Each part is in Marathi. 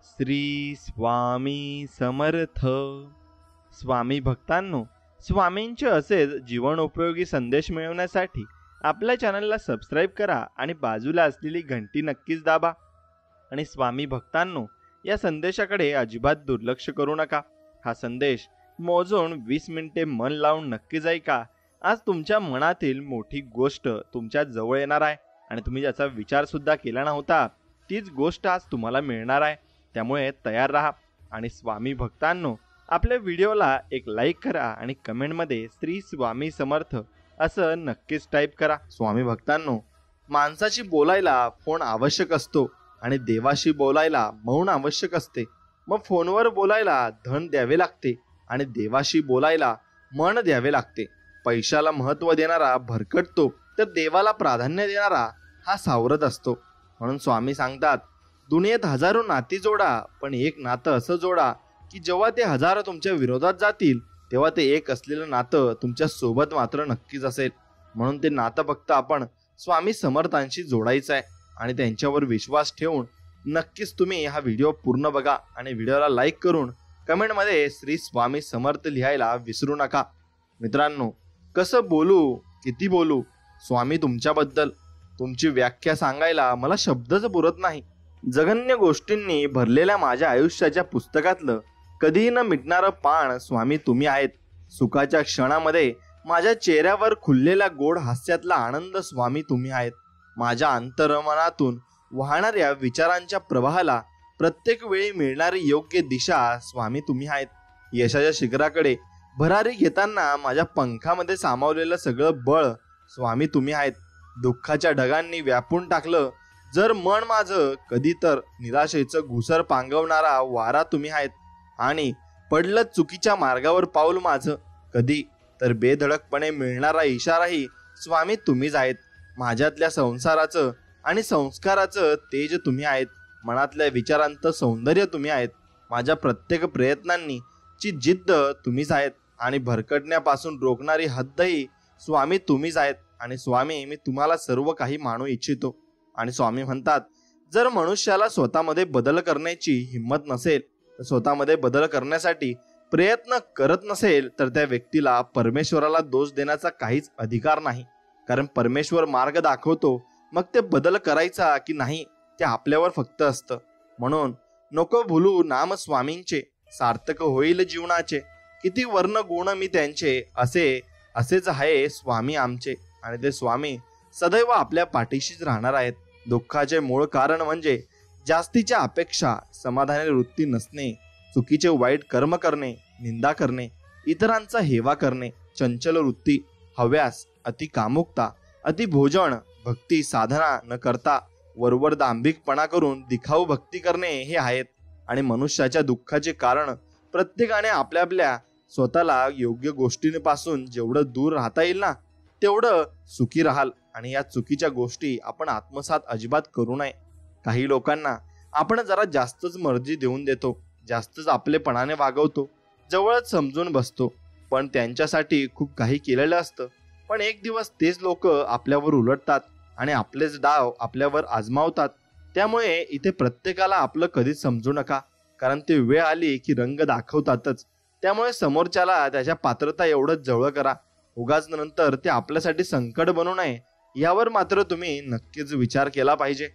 श्री स्वामी समर्थ. स्वामी भक्तांनो, स्वामींचे असेच जीवनोपयोगी संदेश मिळवण्यासाठी आपल्या चॅनलला सबस्क्राईब करा आणि बाजूला असलेली घंटी नक्कीच दाबा. आणि स्वामी भक्तांनो, या संदेशाकडे अजिबात दुर्लक्ष करू नका. हा संदेश मोजून 20 मिनिटे मन लावून नक्कीच ऐका. आज तुमच्या मनातील मोठी गोष्ट तुमच्या जवळ येणार आहे आणि तुम्ही ज्याचा विचार सुद्धा केला नव्हता तीच गोष्ट आज तुम्हाला मिळणार आहे. त्यामुळे तयार राहा. आणि स्वामी भक्तांनो, आपल्या व्हिडिओला एक लाईक करा आणि कमेंटमध्ये श्री स्वामी समर्थ असं नक्कीच टाईप करा. स्वामी भक्तांनो, माणसाशी बोलायला फोन आवश्यक असतो आणि देवाशी बोलायला मौन आवश्यक असते. मग फोनवर बोलायला धन द्यावे लागते आणि देवाशी बोलायला मन द्यावे लागते. पैशाला महत्त्व देणारा भरकटतो तर देवाला प्राधान्य देणारा हा सावरत असतो. म्हणून स्वामी सांगतात, दुनियेत हजारो नाती जोडा, पण एक नातं असं जोडा की जेव्हा ते हजारो तुमच्या विरोधात जातील तेव्हा ते एक असलेलं नातं तुमच्या सोबत मात्र नक्कीच असेल. म्हणून ते नातं फक्त आपण स्वामी समर्थांशी जोडायचं आहे आणि त्यांच्यावर विश्वास ठेवून नक्कीच तुम्ही हा व्हिडिओ पूर्ण बघा आणि व्हिडिओला लाईक करून कमेंटमध्ये श्री स्वामी समर्थ लिहायला विसरू नका. मित्रांनो, कसं बोलू, किती बोलू स्वामी तुमच्याबद्दल, तुमची व्याख्या सांगायला मला शब्दच पुरत नाही. जगन्य गोष्टींनी भरलेल्या माझ्या आयुष्याच्या पुस्तकातलं कधीही न मिटणारं पान स्वामी तुम्ही आहेत. सुखाच्या क्षणामध्ये माझ्या चेहऱ्यावर खुललेल्या गोड हास्यातला आनंद स्वामी तुम्ही आहेत. माझ्या अंतर्मनातून वाहणाऱ्या विचारांच्या प्रवाहाला प्रत्येक वेळी मिळणारी योग्य दिशा स्वामी तुम्ही आहेत. यशाच्या शिखराकडे भरारी घेताना माझ्या पंखामध्ये सामावलेलं सगळं बळ स्वामी तुम्ही आहेत. दुःखाच्या ढगांनी व्यापून टाकलं जर मन माझं, कधी तर निराशेचं घुसर पांगवणारा वारा तुम्ही आहेत. आणि पडलं चुकीच्या मार्गावर पाऊल माझं, कधी तर बेधडकपणे मिळणारा इशाराही स्वामी तुम्हीच आहेत. माझ्यातल्या संसाराचं आणि संस्काराचं तेज तुम्ही आहेत. मनातल्या विचारांचं सौंदर्य तुम्ही आहेत. माझ्या प्रत्येक प्रयत्नांनी ची जिद्द तुम्हीच आहेत आणि भरकटण्यापासून रोखणारी हद्दही स्वामी तुम्हीच आहेत. आणि स्वामी, मी तुम्हाला सर्व काही मानू इच्छितो. आणि स्वामी म्हणतात, जर मनुष्याला स्वतःमध्ये बदल करण्याची हिंमत नसेल, तर स्वतःमध्ये बदल करण्यासाठी प्रयत्न करत नसेल, तर त्या व्यक्तीला परमेश्वराला दोष देण्याचा काहीच अधिकार नाही. कारण परमेश्वर मार्ग दाखवतो, मग ते बदल करायचा की नाही ते आपल्यावर फक्त असतं. म्हणून नको भुलू नाम स्वामींचे, सार्थक होईल जीवनाचे. किती वर्ण गुण मी त्यांचे, असेच आहे स्वामी आमचे. आणि ते स्वामी सदैव आपल्या पाठीशीच राहणार आहेत. दुःखाचे मूळ कारण म्हणजे जास्तीच्या अपेक्षा, समाधानी वृत्ती नसणे, चुकीचे वाईट कर्म करणे, निंदा करणे, इतरांचा हेवा करणे, चंचल वृत्ती, हव्यास, अति कामुकता, अति भोजन, भक्ती साधना न करता वरवर दांभिकपणा करून दिखाऊ भक्ती करणे हे आहेत. आणि मनुष्याच्या दुःखाचे कारण प्रत्येकाने आपल्या स्वतःला योग्य गोष्टींपासून जेवढं दूर राहता येईल ना तेवढं सुखी राहाल. आणि या चुकीच्या गोष्टी आपण आत्मसात अजिबात करू नये. काही लोकांना आपण जरा जास्तच मर्जी देऊन देतो, जास्तच आपलेपणाने वागवतो, जवळच समजून बसतो, पण त्यांच्यासाठी खूप काही केलेलं असतं. पण एक दिवस तेच लोक आपल्यावर उलटतात आणि आपलेच डाव आपल्यावर आजमावतात. त्यामुळे इथे प्रत्येकाला आपलं कधीच समजू नका, कारण ते वेळ आली की रंग दाखवतातच. त्यामुळे समोरच्याला त्याच्या पात्रता एवढंच जवळ करा. उगाच नंतर ते आपल्यासाठी संकट बनू नये यावर मात्र तुम्ही नक्कीच विचार केला पाहिजे.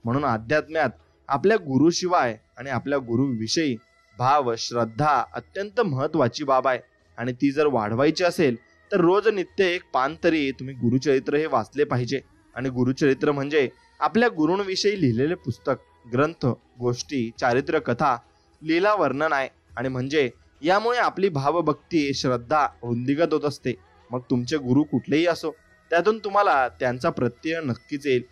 म्हणून अध्यात्म्यात आपल्या गुरुशिवाय आणि आपल्या गुरुविषयी भाव, श्रद्धा अत्यंत महत्वाची बाब आहे. आणि ती जर वाढवायची असेल तर रोज नित्य एक पान तरी तुम्ही गुरुचरित्र हे वाचले पाहिजे. आणि गुरुचरित्र म्हणजे आपल्या गुरूंविषयी लिहिलेले पुस्तक, ग्रंथ, गोष्टी, चारित्र्य कथा, लीला वर्णन आहे. आणि म्हणजे यामुळे आपली भावभक्ती, श्रद्धा वृद्धिंगत होत असते. मग तुमचे गुरु कुठलेही असो, त्यातून तुम्हाला त्यांचा प्रत्यय नक्कीच येईल.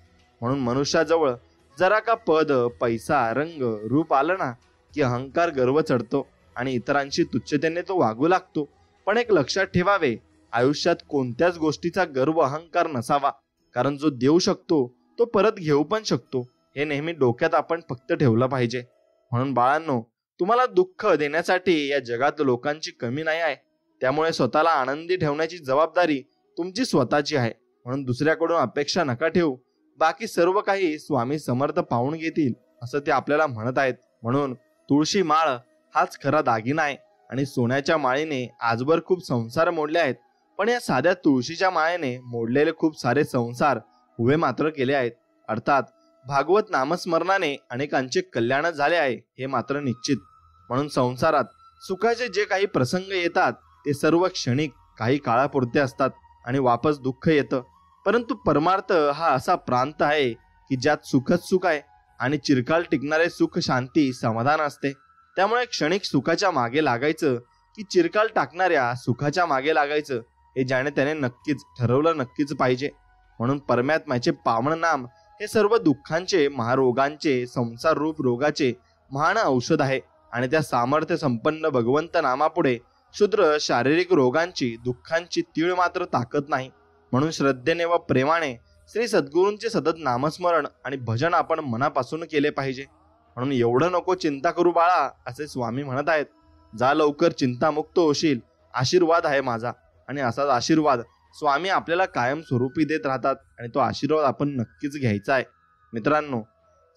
म्हणून मनुष्याजवळ जरा का पद, पैसा, रंग, रूप आलं ना की अहंकार, गर्व चढतो आणि इतरांशी तुच्छतेने तो वागू लागतो. पण एक लक्षात ठेवावे, आयुष्यात कोणत्याच गोष्टीचा गर्व, अहंकार नसावा. कारण जो देऊ शकतो तो परत घेऊ पण शकतो, हे नेहमी डोक्यात आपण फक्त ठेवलं पाहिजे. म्हणून बाळांनो, तुम्हाला दुःख देण्यासाठी या जगात लोकांची कमी नाही आहे. त्यामुळे स्वतःला आनंदी ठेवण्याची जबाबदारी तुमची स्वतःची आहे. म्हणून दुसऱ्याकडून अपेक्षा नका ठेवू. बाकी सर्व काही स्वामी समर्थ पाहून घेतील असं ते आपल्याला म्हणत आहेत. म्हणून तुळशी माळ हाच खरा दागिना आहे. आणि सोन्याच्या माळेने आजवर खूप संसार मोडले आहेत, पण या साध्या तुळशीच्या माळेने मोडलेले खूप सारे संसार उभे मात्र केले आहेत. अर्थात भागवत नामस्मरणाने अनेकांचे कल्याण झाले आहे हे मात्र निश्चित. म्हणून संसारात सुखाचे जे काही प्रसंग येतात ते सर्व क्षणिक काही काळापुरते असतात आणि वापस दुःख येतं. परंतु परमार्थ हा असा प्रांत आहे की ज्यात सुखच सुख आहे आणि चिरकाल टिकणारे सुख, शांती, समाधान असते. त्यामुळे क्षणिक सुखाच्या मागे लागायचं की चिरकाल टाकणाऱ्या सुखाच्या मागे लागायचं हे ज्याने त्याने नक्कीच ठरवलं नक्कीच पाहिजे. म्हणून परमात्म्याचे पावन नाम हे सर्व दुःखांचे, महारोगांचे, संसार रूप रोगाचे महान औषध आहे. आणि त्या सामर्थ्य संपन्न भगवंत नामापुढे क्षुद्र शारीरिक रोगांची, दुःखांची तीळ मात्र ताकद नाही. म्हणून श्रद्धेने व प्रेमाने श्री सद्गुरूंचे सतत नामस्मरण आणि भजन आपण मनापासून केले पाहिजे. म्हणून एवढं नको चिंता करू बाळा, असे स्वामी म्हणत आहेत. जा लवकर चिंतामुक्त होशील, आशीर्वाद आहे माझा. आणि असाच आशीर्वाद स्वामी आपल्याला कायम स्वरूपी देत राहतात आणि तो आशीर्वाद आपण नक्कीच घ्यायचा आहे. मित्रांनो,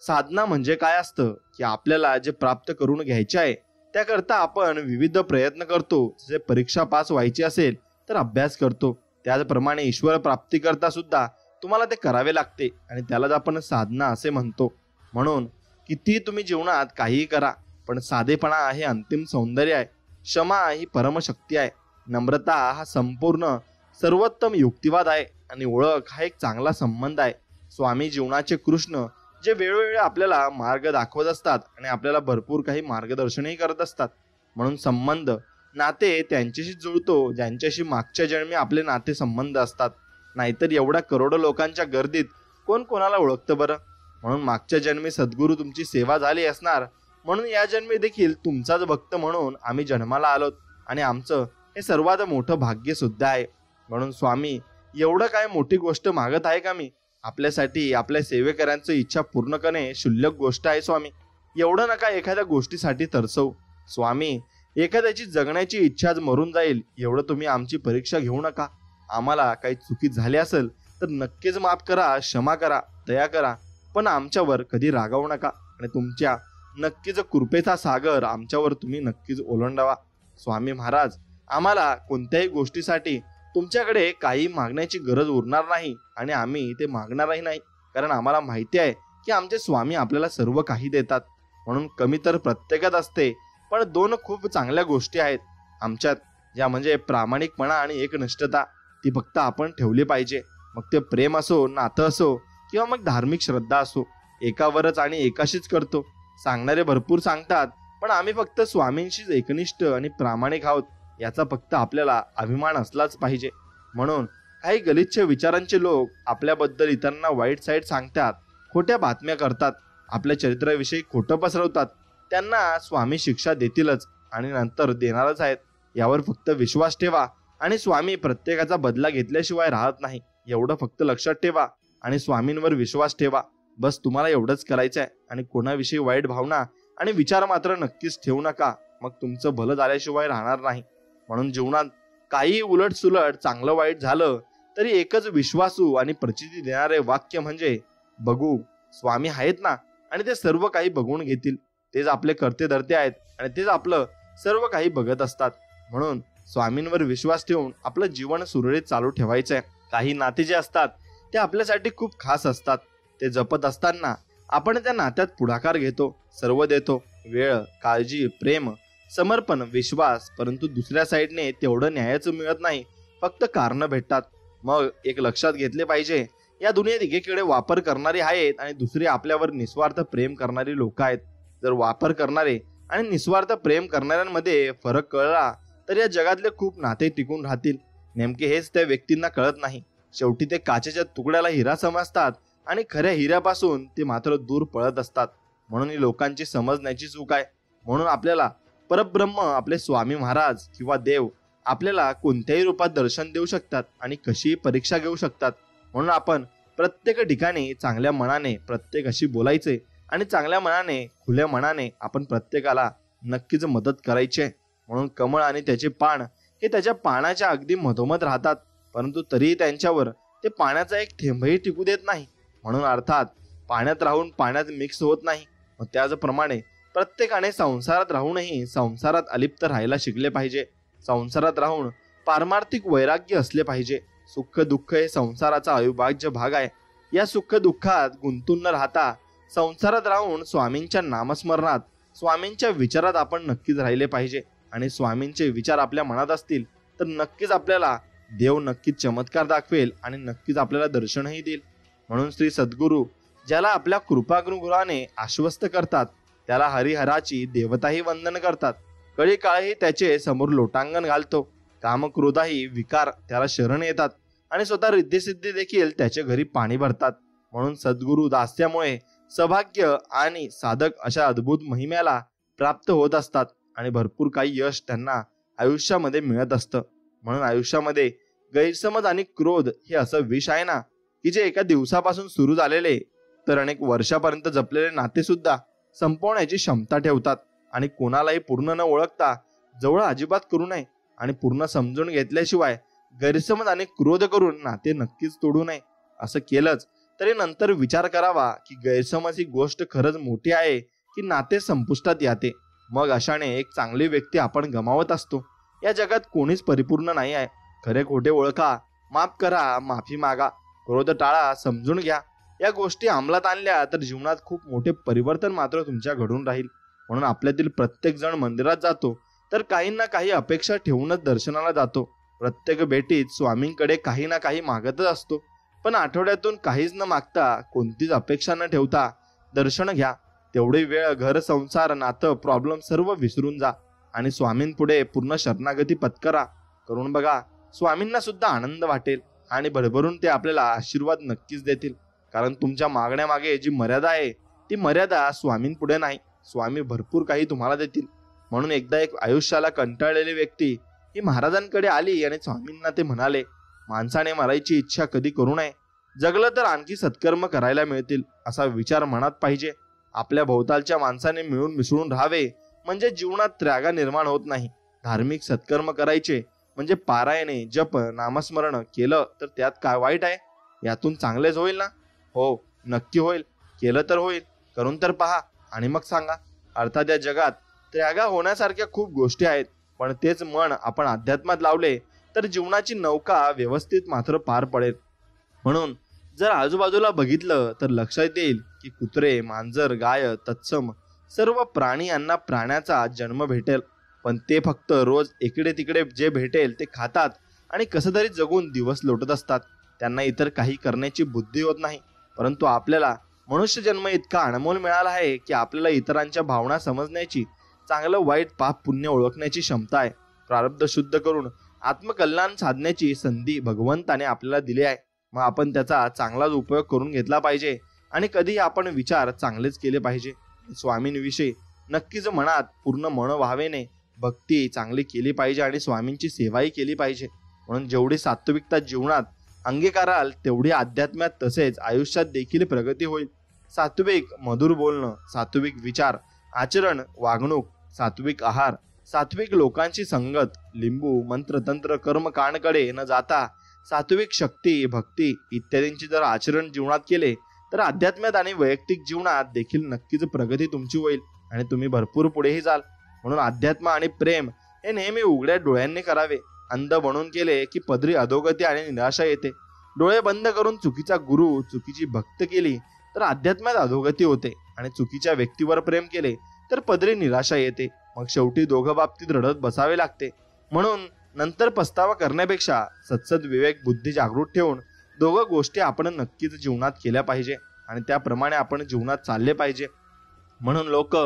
साधना म्हणजे काय असतं की आपल्याला जे प्राप्त करून घ्यायचे आहे त्याकरता आपण विविध प्रयत्न करतो. जसे परीक्षा पास व्हायची असेल तर अभ्यास करतो, त्याचप्रमाणे ईश्वर प्राप्ती करता सुद्धा तुम्हाला ते करावे लागते आणि त्यालाच आपण साधना असे म्हणतो. म्हणून किती तुम्ही जीवनात काहीही करा, पण साधेपणा हे अंतिम सौंदर्य आहे. क्षमा ही परमशक्ती आहे. नम्रता हा संपूर्ण सर्वोत्तम युक्तिवाद आहे आणि ओळख हा एक चांगला संबंध आहे. स्वामी जीवनाचे कृष्ण जे वेळोवेळी आपल्याला मार्ग दाखवत असतात आणि आपल्याला भरपूर काही मार्गदर्शनही करत असतात. म्हणून संबंध, नाते त्यांच्याशी जुळतो ज्यांच्याशी मागच्या जन्मी आपले नाते संबंध असतात. नाहीतर एवढ्या करोडो लोकांच्या गर्दीत कोण कोणाला ओळखतं बरं. म्हणून मागच्या जन्मी सद्गुरू तुमची सेवा झाली असणार, म्हणून या जन्मी देखील तुमचाच भक्त म्हणून आम्ही जन्माला आलोत आणि आमचं हे सर्वात मोठं भाग्य सुद्धा आहे. म्हणून स्वामी एवढं काय मोठी गोष्ट मागत आहे का मी? आपल्यासाठी आपल्या सेवेकऱ्यांची इच्छा पूर्ण करणे क्षुल्लक गोष्ट आहे स्वामी. एवढं नका एखाद्या गोष्टीसाठी तरसवू स्वामी. एखाद्याची जगण्याची इच्छाच मरून जाईल एवढं तुम्ही आमची परीक्षा घेऊ नका. आम्हाला काही चुकी झाली असेल तर नक्कीच माफ करा, क्षमा करा, दया करा, पण आमच्यावर कधी रागावू नका. आणि तुमच्या नक्कीच कृपेचा सागर आमच्यावर तुम्ही नक्कीच ओलांडावा. स्वामी महाराज, आम्हाला कोणत्याही गोष्टीसाठी तुमच्याकडे काही मागण्याची गरज उरणार नाही आणि आम्ही ते मागणारही नाही, कारण आम्हाला माहिती आहे की आमचे स्वामी आपल्याला सर्व काही देतात. म्हणून कमी तर प्रत्येकात असते, पण दोन खूप चांगल्या गोष्टी आहेत आमच्यात, ज्या म्हणजे प्रामाणिकपणा आणि एकनिष्ठता. ती फक्त आपण ठेवली पाहिजे. मग ते प्रेम असो, नातं असो किंवा मग धार्मिक श्रद्धा असो. एकावरच आणि एकाशीच करतो. सांगणारे भरपूर सांगतात, पण आम्ही फक्त स्वामींशीच एकनिष्ठ आणि प्रामाणिक आहोत याचा फक्त आपल्याला अभिमान असलाच पाहिजे. म्हणून काही गलिच्छ विचारांचे लोक आपल्याबद्दल इतरांना वाईट साईड सांगतात, खोट्या बातम्या करतात, आपल्या चरित्राविषयी खोटं पसरवतात. त्यांना स्वामी शिक्षा देतीलच आणि नंतर देणारच आहेत. यावर फक्त विश्वास ठेवा आणि स्वामी प्रत्येकाचा बदला घेतल्याशिवाय राहत नाही, एवढं फक्त लक्षात ठेवा आणि स्वामींवर विश्वास ठेवा. बस तुम्हाला एवढंच करायचं आहे. आणि कोणाविषयी वाईट भावना आणि विचार मात्र नक्कीच ठेवू नका, मग तुमचं भलं झाल्याशिवाय राहणार नाही. म्हणून जीवनात काही उलट सुलट, चांगलं वाईट झालं तरी एकच विश्वासू आणि प्रचिती देणारे वाक्य म्हणजे बघू, स्वामी आहेत ना आणि ते सर्व काही बघून घेतील. तेच आपले करते धरते आहेत आणि तेच आपलं सर्व काही बघत असतात. म्हणून स्वामींवर विश्वास ठेवून आपलं जीवन सुरळीत चालू ठेवायचं आहे. काही नाते जे असतात ते आपल्यासाठी खूप खास असतात. ते जपत असताना आपण त्या नात्यात पुढाकार घेतो, सर्व देतो, वेळ, काळजी, प्रेम, समर्पण, विश्वास. परंतु दुसऱ्या साईडने तेवढं न्यायाचं मिळत नाही, फक्त कारणं भेटतात. मग एक लक्षात घेतले पाहिजे, या दुनियेत एकीकडे वापर करणारी आहेत आणि दुसरी आपल्यावर निस्वार्थ प्रेम करणारी लोक आहेत. जर वापर करणारे आणि निस्वार्थ प्रेम करणाऱ्यांमध्ये फरक कळला तर या जगातले खूप नाते टिकून राहतील. नेमके हेच त्या व्यक्तींना कळत नाही. शेवटी ते काचेच्या तुकड्याला हिरा समजतात आणि खऱ्या हिऱ्यापासून ते मात्र दूर पळत असतात. म्हणून ही लोकांची समजण्याची चूक आहे. म्हणून आपल्याला परब्रह्म, आपले स्वामी महाराज किंवा देव आपल्याला कोणत्याही रूपात दर्शन देऊ शकतात आणि कशीही परीक्षा घेऊ शकतात. म्हणून आपण प्रत्येक ठिकाणी चांगल्या मनाने प्रत्येकाशी बोलायचे आणि चांगल्या मनाने, खुल्या मनाने आपण प्रत्येकाला नक्कीच मदत करायची आहे. म्हणून कमळ आणि त्याचे पान हे त्याच्या पानाच्या अगदी मधोमध राहतात, परंतु तरीही त्यांच्यावर ते पाण्याचा एक थेंबही टिकू देत नाही. म्हणून अर्थात पाण्यात राहून पाण्यात मिक्स होत नाही. त्याचप्रमाणे प्रत्येकाने संसारात राहूनही संसारात अलिप्त राहायला शिकले पाहिजे. संसारात राहून पारमार्थिक वैराग्य असले पाहिजे. सुख दुःख हे संसाराचा अविभाज्य भाग आहे. या सुख दुःखात गुंतून न राहता संसारात राहून स्वामींच्या नामस्मरणात, स्वामींच्या विचारात आपण नक्कीच राहिले पाहिजे. आणि स्वामींचे विचार आपल्या मनात असतील तर नक्कीच आपल्याला देव नक्कीच चमत्कार दाखवेल आणि नक्कीच आपल्याला दर्शनही देईल. म्हणून श्री सद्गुरू ज्याला आपल्या कृपागुरुने आश्वस्त करतात त्याला हरिहराची देवताही वंदन करतात. कळी काळही त्याचे समोर लोटांगण घालतो. कामक्रोधाही विकार त्याला शरण येतात आणि स्वतः रिद्धिसिद्धी देखील त्याच्या घरी पाणी भरतात. म्हणून सद्गुरू दास्यामुळे सौभाग्य आणि साधक अशा अद्भुत महिम्याला प्राप्त होत असतात आणि भरपूर काही यश त्यांना आयुष्यामध्ये मिळत असतं. म्हणून आयुष्यामध्ये गैरसमज आणि क्रोध हे असं विष आहे ना की जे एका दिवसापासून सुरू झालेले तर अनेक वर्षापर्यंत जपलेले नाते सुद्धा संपवण्याची क्षमता ठेवतात. आणि कोणालाही पूर्ण न ओळखता जवळ अजिबात करू नये आणि पूर्ण समजून घेतल्याशिवाय गैरसमज आणि क्रोध करून नाते नक्कीच तोडू नये. असं केलंच तरी नंतर विचार करावा की गैरसमज ही गोष्ट खरंच मोठी आहे की नाते संपुष्टात येते. मग अशाने एक चांगली व्यक्ती आपण गमावत असतो. या जगात कोणीच परिपूर्ण नाही आहे. खरे खोटे ओळखा, माफ करा, माफी मागा, क्रोध टाळा, समजून घ्या. या गोष्टी अंमलात आणल्या तर जीवनात खूप मोठे परिवर्तन मात्र तुमच्या घडून राहील. म्हणून आपल्यातील प्रत्येक जण मंदिरात जातो तर काही ना काही अपेक्षा ठेवूनच दर्शनाला जातो. प्रत्येक भेटीत स्वामींकडे काही ना काही मागतच असतो. पण आठवड्यातून काहीच न मागता, कोणतीच अपेक्षा न ठेवता दर्शन घ्या. तेवढी वेळ घर, संसार, नातं, प्रॉब्लेम सर्व विसरून जा आणि स्वामींपुढे पूर्ण शरणागती पत्करा. करून बघा, स्वामींना सुद्धा आनंद वाटेल आणि भरभरून ते आपल्याला आशीर्वाद नक्कीच देतील. कारण तुमच्या मागण्यामागे जी मर्यादा आहे ती मर्यादा स्वामींपुढे नाही. स्वामी भरपूर काही तुम्हाला देतील. म्हणून एकदा एक आयुष्याला कंटाळलेली व्यक्ती ही महाराजांकडे आली आणि स्वामींना ते म्हणाले, माणसाने मरायची इच्छा कधी करू नये. जगलं तर आणखी सत्कर्म करायला मिळतील असा विचार मनात पाहिजे. आपल्या भोवतालच्या माणसाने मिळून मिसळून राहावे म्हणजे जीवनात त्रागा निर्माण होत नाही. धार्मिक सत्कर्म करायचे म्हणजे पारायणे, जप, नामस्मरण केलं तर त्यात काय वाईट आहे? यातून चांगलेच होईल ना? हो, नक्की होईल. केलं तर होईल. करून तर पहा आणि मग सांगा. अर्थात या जगात त्यागा होण्यासारख्या खूप गोष्टी आहेत. पण तेच मन आपण अध्यात्मात लावले तर जीवनाची नौका व्यवस्थित मात्र पार पडेल. म्हणून जर आजूबाजूला बघितलं तर लक्षात येईल की कुत्रे, मांजर, गाय, तत्सम सर्व प्राणी यांना प्राण्याचा जन्म भेटेल. पण ते फक्त रोज इकडे तिकडे जे भेटेल ते खातात आणि कसं तरी जगून दिवस लोटत असतात. त्यांना इतर काही करण्याची बुद्धी होत नाही. परंतु आपल्याला मनुष्य जन्म इतका अनमोल मिळाला आहे की आपल्याला इतरांच्या भावना समजण्याची, चांगलं वाईट, पाप पुण्य ओळखण्याची क्षमता आहे. प्रारब्ध शुद्ध करून आत्मकल्याण साधण्याची संधी भगवंताने आपल्याला दिली आहे. मग आपण त्याचा चांगलाच उपयोग करून घेतला पाहिजे आणि कधीही आपण विचार चांगलेच केले पाहिजे. स्वामींविषयी नक्कीच मनात पूर्ण मन व्हावेने भक्ती चांगली केली पाहिजे आणि स्वामींची सेवाही केली पाहिजे. म्हणून जेवढी सात्विकता जीवनात अंगीकाराल तेवढी अध्यात्मात तसेच आयुष्यात देखील प्रगती होईल. सात्विक मधुर बोलणं, सात्विक विचार, आचरण, वागणूक, सात्विक आहार, सात्विक लोकांची संगत, लिंबू, मंत्र, तंत्र, कर्मकांडकडे न जाता सात्विक शक्ती, भक्ती इत्यादींची जर आचरण जीवनात केले तर अध्यात्मात आणि वैयक्तिक जीवनात देखील नक्कीच प्रगती तुमची होईल आणि तुम्ही भरपूर पुढेही जाल. म्हणून अध्यात्म आणि प्रेम हे नेहमी उघड्या डोळ्यांनी करावे. अंध बनून केले की पदरी अधोगती आणि निराशा येते. डोळे बंद करून चुकीचा गुरु, चुकीची भक्त केली तर अध्यात्मात अधोगती होते आणि चुकीच्या व्यक्तीवर प्रेम केले तर पदरी निराशा येते. मग शेवटी दोघं बाबतीत रडत बसावे लागते. म्हणून नंतर पस्तावा करण्यापेक्षा सत्सद विवेक बुद्धी जागृत ठेवून दोघं गोष्टी आपण नक्कीच जीवनात केल्या पाहिजे आणि त्याप्रमाणे आपण जीवनात चालले पाहिजे. म्हणून लोक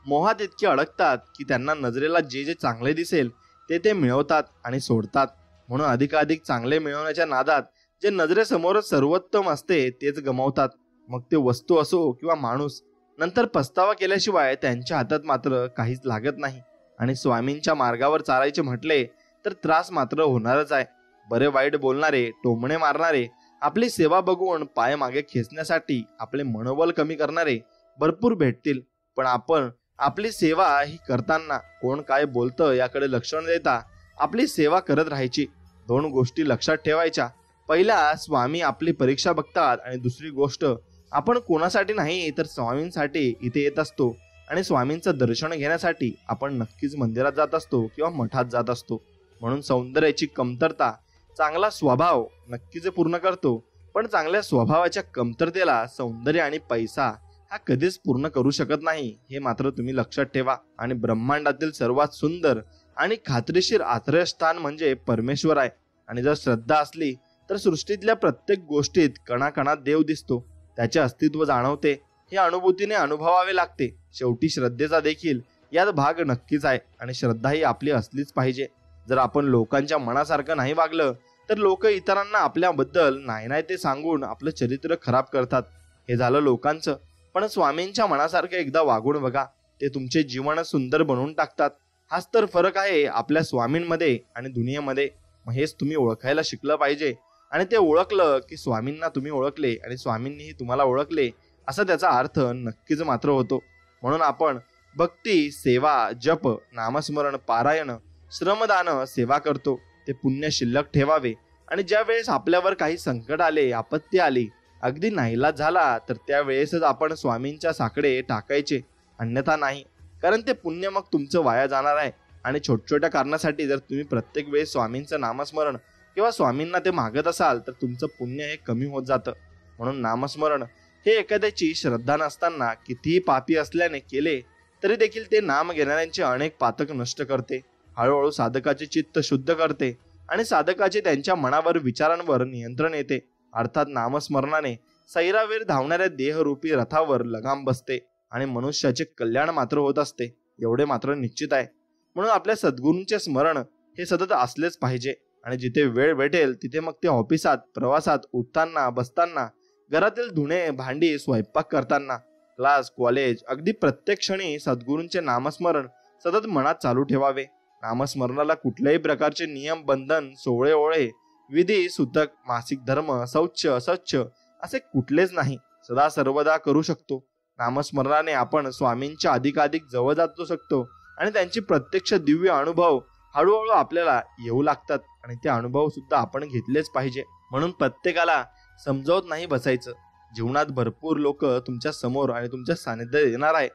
मोहात इतके अडकतात की त्यांना नजरेला जे जे चांगले दिसेल ते मिळवतात आणि सोडतात. म्हणून अधिकाधिक चांगले मिळवण्याच्या नादात जे नजरेसमोर सर्वोत्तम असते तेच गमावतात. मग ते वस्तू असो किंवा माणूस. नंतर पस्तावा केल्याशिवाय त्यांच्या हातात मात्र काहीच लागत नाही. आणि स्वामींच्या मार्गावर चालायचे म्हटले तर त्रास मात्र होणारच आहे. बरे वाईट बोलणारे, टोमणे मारणारे, आपली सेवा बघून पाय मागे खेचण्यासाठी आपले मनोबल कमी करणारे भरपूर भेटतील. पण आपण आपली सेवा ही करताना कोण काय बोलतं याकडे लक्ष न देता आपली सेवा करत राहायची. दोन गोष्टी लक्षात ठेवायच्या. पहिला, स्वामी आपली परीक्षा बघतात आणि दुसरी गोष्ट, आपण कोणासाठी नाही तर स्वामींसाठी इथे येत असतो आणि स्वामींचं दर्शन घेण्यासाठी आपण नक्कीच मंदिरात जात असतो किंवा मठात जात असतो. म्हणून सौंदर्याची कमतरता चांगला स्वभाव नक्कीच पूर्ण करतो, पण चांगल्या स्वभावाच्या कमतरतेला सौंदर्य आणि पैसा हा कधीच पूर्ण करू शकत नाही, हे मात्र तुम्ही लक्षात ठेवा. आणि ब्रह्मांडातील सर्वात सुंदर आणि खात्रीशीर आश्रयस्थान म्हणजे परमेश्वर आहे. आणि जर श्रद्धा असली तर सृष्टीतल्या प्रत्येक गोष्टीत कणाकणात देव दिसतो, त्याचे अस्तित्व जाणवते, हे अनुभूतीने अनुभवावे लागते. शेवटी श्रद्धेचा देखील यात भाग नक्कीच आहे आणि श्रद्धा ही आपली असलीच पाहिजे. जर आपण लोकांच्या मनासारखं नाही वागलं तर लोक इतरांना आपल्याबद्दल नाही नाही ते सांगून आपलं चरित्र खराब करतात. हे झालं लोकांचं, पण स्वामींच्या मनासारखं एकदा वागून बघा, ते तुमचे जीवन सुंदर बनवून टाकतात. हाच तर फरक आहे आपल्या स्वामींमध्ये आणि दुनियेमध्ये. हेच तुम्ही ओळखायला शिकलं पाहिजे. आणि ते ओळखलं की स्वामींना तुम्ही ओळखले आणि स्वामींनीही तुम्हाला ओळखले, असा त्याचा अर्थ नक्कीच मात्र होतो. म्हणून आपण भक्ती, सेवा, जप, नामस्मरण, पारायण, श्रमदान, सेवा करतो. ते पुण्य शिल्लक ठेवावे. आणि ज्या वेळेस आपल्यावर काही संकट आले, आपत्ती आली, अगदी नाईलाज झाला, तर त्यावेळेसच आपण स्वामींच्या साकडे टाकायचे, अन्यथा नाही. कारण ते पुण्य मग तुमचं वाया जाणार आहे. आणि छोट्या कारणासाठी जर तुम्ही प्रत्येक वेळेस स्वामींचं नामस्मरण किंवा स्वामींना ते मागत असाल तर तुमचं पुण्य हे कमी होत जातं. म्हणून नामस्मरण हे एखाद्याची श्रद्धा नसताना कितीही पापी असल्याने केले तरी देखील ते नाम घेणाऱ्यांचे अनेक पातक नष्ट करते. हळूहळू साधकाचे चित्त शुद्ध करते आणि साधकाचे त्यांच्या मनावर, विचारांवर नियंत्रण येते. अर्थात नामस्मरणाने सैरावीर धावणाऱ्या देहरूपी रथावर लगाम बसते आणि मनुष्याचे कल्याण मात्र होत असते, एवढे मात्र निश्चित आहे. म्हणून आपल्या सद्गुरूंचे स्मरण हे सतत असलेच पाहिजे. आणि जिथे वेळ भेटेल तिथे, मग ते ऑफिसात, प्रवासात, उठताना, बसताना, घरातील धुणे भांडी, स्वयंपाक करताना, क्लास, कॉलेज, अगदी प्रत्येक क्षणी सद्गुरूंचे नामस्मरण सतत मनात चालू ठेवावे. नामस्मरणाला कुठल्याही प्रकारचे नियम, बंधन, सोहळे ओळे, विधी, सूतक, मासिक धर्म, शौच, असौच असे कुठलेच नाही. सदा सर्वदा करू शकतो. नामस्मरणाने आपण स्वामींच्या अधिकाधिक जवळ जातो शकतो आणि त्यांची प्रत्यक्ष दिव्य अनुभव हळूहळू आपल्याला येऊ लागतात. आणि ते अनुभव सुद्धा आपण घेतलेच पाहिजे. म्हणून प्रत्येकाला समजावत नाही बसायचं. जीवनात भरपूर लोक तुमच्या समोर आणि तुमच्या सानिध्यात येणार आहे.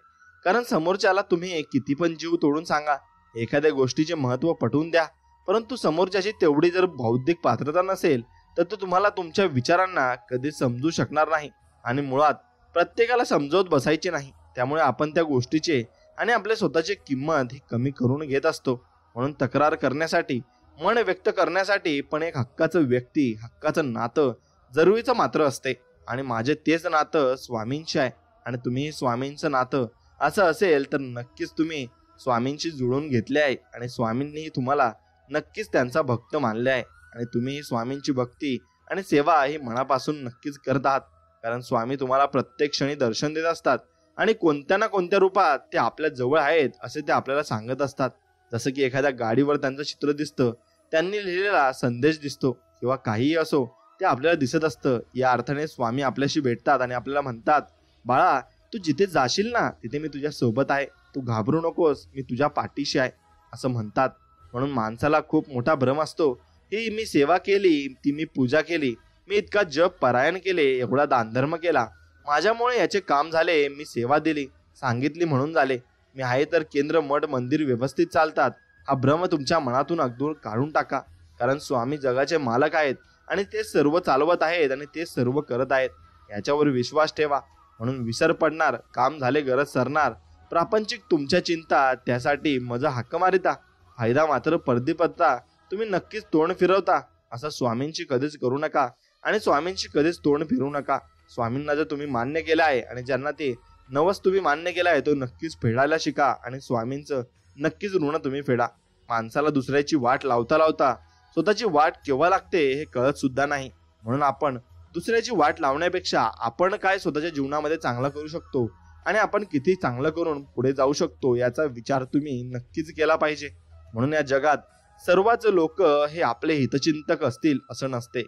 कारण समोरच्याला तुम्ही किती पण जीव तोडून सांगा, एखाद्या गोष्टीचे महत्त्व पटवून द्या, परंतु समोरच्याची तेवढी जर बौद्धिक पात्रता नसेल तर तो तुम्हाला तुमच्या विचारांना कधीच समजू शकणार नाही. आणि मुळात प्रत्येकाला समजावत बसायचे नाही. त्यामुळे आपण त्या गोष्टीचे आणि आपल्या स्वतःची किंमत ही कमी करून घेत असतो. म्हणून तक्रार करण्यासाठी, मन व्यक्त करण्यासाठी पण एक हक्काचं व्यक्ती, हक्काचं नातं जरुरीचं मात्र असते. आणि माझे तेच नातं स्वामींशी आहे. आणि तुम्ही स्वामींचं नातं असं असेल तर नक्कीच तुम्ही स्वामींशी जुळून घेतले आहे आणि स्वामींनीही तुम्हाला नक्कीच त्यांचा भक्त मानले आहे. आणि तुम्ही स्वामींची भक्ती आणि सेवा ही मनापासून नक्कीच करत आहात. कारण स्वामी तुम्हाला प्रत्येक क्षणी दर्शन देत असतात आणि कोणत्या ना कोणत्या रूपात ते आपल्या जवळ आहेत असे ते आपल्याला सांगत असतात. जसं की एखाद्या गाडीवर त्यांचं चित्र दिसतं, त्यांनी लिहिलेला संदेश दिसतो किंवा काहीही असो ते आपल्याला दिसत असतं. या अर्थाने स्वामी आपल्याशी भेटतात आणि आपल्याला म्हणतात, बाळा तू जिथे जाशील ना तिथे मी तुझ्या सोबत आहे, तू घाबरू नकोस, मी तुझ्या पाठीशी आहे, असं म्हणतात. म्हणून माणसाला खूप मोठा भ्रम असतो, ही मी सेवा केली, ती मी पूजा केली, मी इतका जप पारायण केले, एवढा दानधर्म केला, माझ्यामुळे याचे काम झाले, मी सेवा दिली, सांगितली म्हणून झाले, मी आहे तर केंद्र, मठ, मंदिर व्यवस्थित चालतात. हा भ्रम तुमच्या मनातून अगदी काढून टाका. कारण स्वामी जगाचे मालक आहेत आणि ते सर्व चालवत आहेत आणि ते सर्व करत आहेत, याच्यावर विश्वास ठेवा. म्हणून विसर पडणार, काम झाले, गरज सरणार, प्रापंचिक तुमच्या चिंता, त्यासाठी मजा हक्क मारिता, फायदा मात्र परदीपत्ता, तुम्ही नक्कीच तोंड फिरवता. असं स्वामींची कधीच करू नका आणि स्वामींची कधीच तोंड फिरू नका. स्वामींना जर तुम्ही मान्य केलं आहे आणि ज्यांना ते नवस तुम्ही मान्य केला आहे तो नक्कीच फेडायला शिका आणि स्वामींचं नक्कीच ऋण तुम्ही फेडा. माणसाला दुसऱ्याची वाट लावता लावता स्वतःची वाट केव्हा लागते हे कळत सुद्धा नाही. म्हणून आपण दुसऱ्याची वाट लावण्यापेक्षा आपण काय स्वतःच्या जीवनामध्ये चांगलं करू शकतो आणि आपण किती चांगलं करून पुढे जाऊ शकतो याचा विचार तुम्ही नक्कीच केला पाहिजे. म्हणून या जगात सर्वच लोक हे आपले हितचिंतक असतील असं नसते.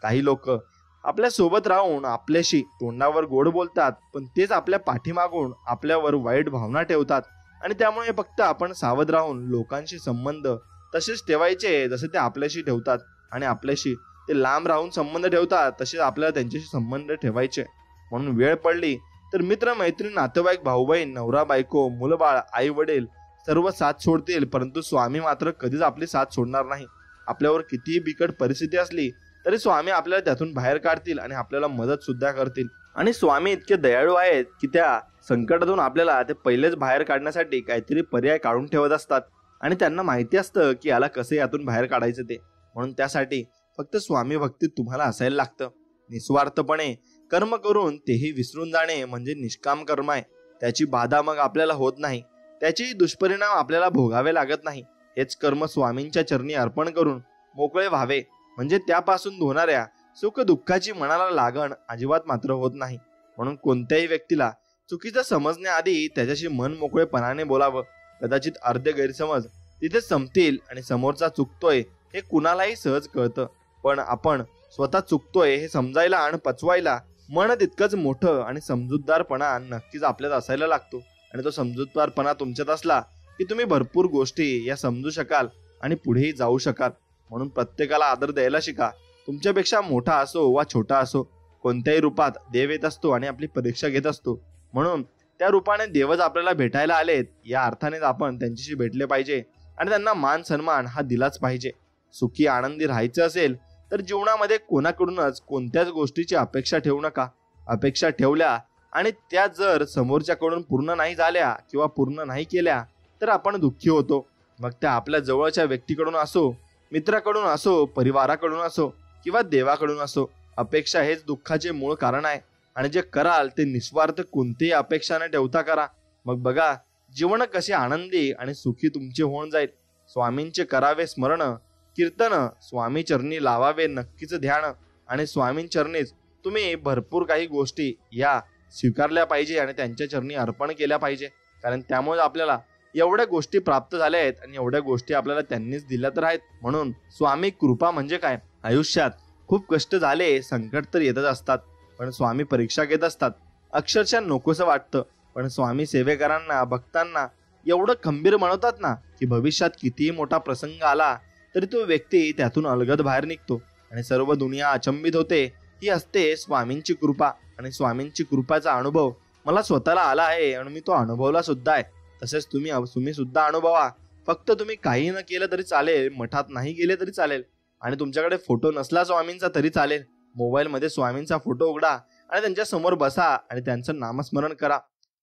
काही लोक आपल्या सोबत राहून आपल्याशी तोंडावर गोड बोलतात, पण तेच आपल्या पाठीमागून आपल्यावर वाईट भावना ठेवतात. आणि त्यामुळे फक्त आपण सावध राहून लोकांशी संबंध तसेच ठेवायचे जसे ते आपल्याशी ठेवतात आणि आपल्याशी ते लांब राहून संबंध ठेवतात तसेच आपल्याला त्यांच्याशी संबंध ठेवायचे. म्हणून वेळ पडली तर मित्र मैत्रीण नातेवाईक भाऊ बहीण नवरा बायको मुलं बाळ आई वडील सर्व साथ सोडतील, परंतु स्वामी मात्र कधीच आपली साथ सोडणार नाही. आपल्यावर कितीही बिकट परिस्थिती असली तरी स्वामी आपल्याला त्यातून बाहेर काढतील आणि आपल्याला मदत सुद्धा करतील. आणि स्वामी इतके दयाळू आहेत की त्या संकटातून आपल्याला ते पहिलेच बाहेर काढण्यासाठी काहीतरी पर्याय काढून ठेवत असतात आणि त्यांना माहिती असतं की याला कसे यातून बाहेर काढायचं ते. म्हणून त्यासाठी फक्त स्वामी भक्तीत तुम्हाला असायला लागतं. निस्वार्थपणे कर्म करून तेही विसरून जाणे म्हणजे निष्काम कर्म आहे. त्याची बाधा मग आपल्याला होत नाही, त्याचे दुष्परिणाम आपल्याला भोगावे लागत नाही. हेच कर्म स्वामींच्या चरणी अर्पण करून मोकळे व्हावे, म्हणजे त्यापासून होणाऱ्या सुख दुःखाची मनाला लागण अजिबात मात्र होत नाही. म्हणून कोणत्याही व्यक्तीला चुकीचं समजण्याआधी त्याच्याशी मन मोकळेपणाने बोलावं. कदाचित अर्धे गैरसमज तिथे संपतील आणि समोरचा चुकतोय हे कुणालाही सहज कळतं. पण आपण स्वतः चुकतोय हे समजायला आणि पचवायला मन तितकंच मोठं आणि समजूतदारपणा नक्कीच आपल्यात असायला लागतो. आणि तो समजूतदारपणा तुमच्यात असला की तुम्ही भरपूर गोष्टी या समजू शकाल आणि पुढेही जाऊ शकाल. म्हणून प्रत्येकाला आदर द्यायला शिका. तुमच्यापेक्षा मोठा असो वा छोटा असो, कोणत्याही रूपात देव येत असतो आणि आपली परीक्षा घेत असतो. म्हणून त्या रूपाने देवच आपल्याला भेटायला आलेत या अर्थानेच आपण त्यांच्याशी भेटले पाहिजे आणि त्यांना मान सन्मान हा दिलाच पाहिजे. सुखी आनंदी राहायचं असेल तर जीवनामध्ये कोणाकडूनच कोणत्याच गोष्टीची अपेक्षा ठेवू नका. अपेक्षा ठेवल्या आणि त्या जर समोरच्याकडून पूर्ण नाही झाल्या किंवा पूर्ण नाही केल्या तर आपण दुःखी होतो. मग त्या आपल्या जवळच्या व्यक्तीकडून असो, मित्राकडून असो, परिवाराकडून असो किंवा देवाकडून असो. अपेक्षा हेच दुःखाचे मूळ कारण आहे. आणि जे कराल ते निस्वार्थ कोणतीही अपेक्षा न ठेवता करा. मग बघा जीवन कसे आनंदी आणि सुखी तुमचे होऊन जाईल. स्वामींचे करावे स्मरण, कीर्तन, स्वामी चरणी लावावे नक्कीच ध्यान आणि स्वामींचरणीच तुम्ही भरपूर काही गोष्टी या स्वीकारल्या पाहिजे आणि त्यांच्या चरणी अर्पण केल्या पाहिजे. कारण त्यामुळे आपल्याला एवढ्या गोष्टी प्राप्त झाल्या आहेत आणि एवढ्या गोष्टी आपल्याला त्यांनीच दिल्या तर आहेत. म्हणून स्वामी कृपा म्हणजे काय? आयुष्यात खूप कष्ट झाले, संकट तर येतच असतात, पण स्वामी परीक्षा घेत असतात. अक्षरशः नकोसं वाटतं, पण स्वामी सेवेकरांना भक्तांना एवढं खंबीर बनवतात ना की भविष्यात कितीही मोठा प्रसंग आला तरी तो व्यक्ती त्यातून अलगद बाहेर निघतो आणि सर्व दुनिया अचंबित होते. ही असते स्वामींची कृपा. आणि स्वामींची कृपाचा अनुभव मला स्वतःला आला आहे आणि मी तो अनुभवला सुद्धा आहे. तसेच तुम्ही सुद्धा अनुभवा. फक्त तुम्ही काही न केलं तरी चालेल, मठात नाही गेले तरी चालेल आणि तुमच्याकडे फोटो नसला स्वामींचा तरी चालेल. मोबाईल मध्ये स्वामींचा फोटो उघडा आणि त्यांच्या समोर बसा आणि त्यांचं नामस्मरण करा.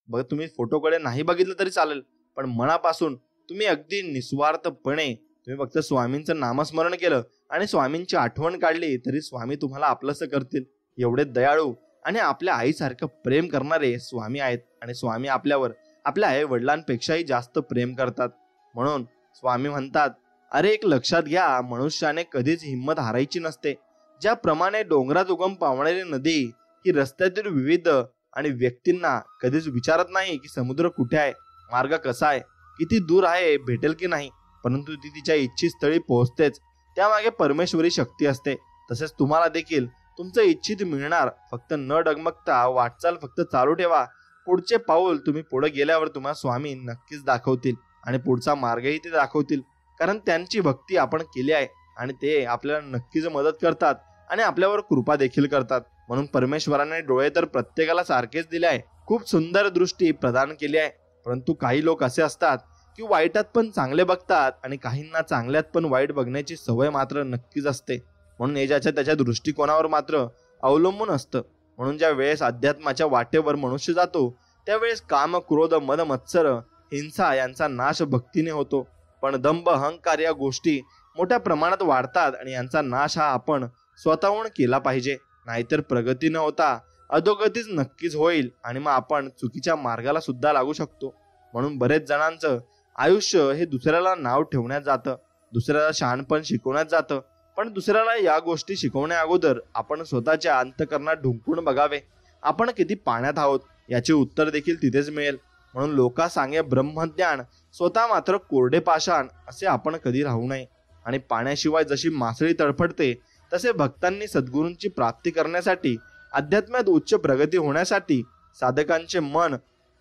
बघ, तुम्ही फोटोकडे नाही बघितलं तरी चालेल, पण मनापासून तुम्ही अगदी निस्वार्थपणे तुम्ही फक्त स्वामींचं नामस्मरण केलं आणि स्वामींची आठवण काढली तरी स्वामी तुम्हाला आपलंसं करतील. एवढे दयाळू आणि आपल्या आईसारखं प्रेम करणारे स्वामी आहेत. आणि स्वामी आपल्यावर आपल्या आई वडिलांपेक्षाही जास्त प्रेम करतात. म्हणून स्वामी म्हणतात, अरे एक लक्षात घ्या, मनुष्याने कधीच हिंमत हारायची नसते. ज्याप्रमाणे डोंगरात उगम पावणारी नदी ही रस्त्यातील विविध आणि व्यक्तींना कधीच विचारत नाही की समुद्र कुठे आहे, मार्ग कसा आहे, किती दूर आहे, भेटेल की नाही, परंतु ती तिच्या इच्छित स्थळी पोहोचतेच. त्यामागे परमेश्वरी शक्ती असते. तसेच तुम्हाला देखील तुमचं इच्छित मिळणार. फक्त न डगमगता वाटचाल फक्त चालू ठेवा. पुढचे पाऊल तुम्ही पुढे गेल्यावर तुम्हाला स्वामी नक्कीच दाखवतील आणि पुढचा मार्गही ते दाखवतील. कारण त्यांची भक्ती आपण केली आहे आणि ते आपल्याला नक्कीच मदत करतात आणि आपल्यावर कृपा देखील करतात. म्हणून परमेश्वराने डोळे तर प्रत्येकाला सारखेच दिले आहे, खूप सुंदर दृष्टी प्रदान केली आहे. परंतु काही लोक असे असतात की वाईटात पण चांगले बघतात आणि काहींना चांगल्यात पण वाईट बघण्याची सवय मात्र नक्कीच असते. म्हणून हे ज्याच्या त्याच्या दृष्टिकोनावर मात्र अवलंबून असतं. म्हणून ज्या वेळेस अध्यात्माच्या वाटेवर मनुष्य जातो त्यावेळेस काम, क्रोध, मद, मत्सर, हिंसा यांचा नाश भक्तीने होतो. पण दंभ, अहंकार या गोष्टी मोठ्या प्रमाणात वाढतात आणि यांचा नाश हा आपण स्वतःहून केला पाहिजे. नाहीतर प्रगती न होता अधोगतीच नक्कीच होईल आणि मग आपण चुकीच्या मार्गाला सुद्धा लागू शकतो. म्हणून बरेच जणांचं आयुष्य हे दुसऱ्याला नाव ठेवण्यात जातं, दुसऱ्याला शहाणपण शिकवण्यात जातं. पण दुसऱ्याला या गोष्टी शिकवण्या अगोदर आपण स्वतःच्या अंतःकरणात ढुंकून बघावे. आपण किती पाण्यात आहोत याचे उत्तर देखील तिथेच मिळेल. म्हणून लोका सांगे ब्रह्मज्ञान, स्वतः मात्र कोरडे पाषाण असे आपण कधी राहू नये. आणि पाण्याशिवाय जशी मासळी तडफडते तसे भक्तांनी सद्गुरूंची प्राप्ती करण्यासाठी, अध्यात्मात उच्च प्रगती होण्यासाठी साधकांचे मन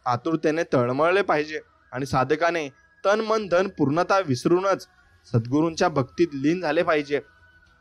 आतुरतेने तळमळले पाहिजे आणि साधकाने तन मन धन पूर्णता विसरूनच सद्गुरूंच्या भक्तीत लीन झाले पाहिजे,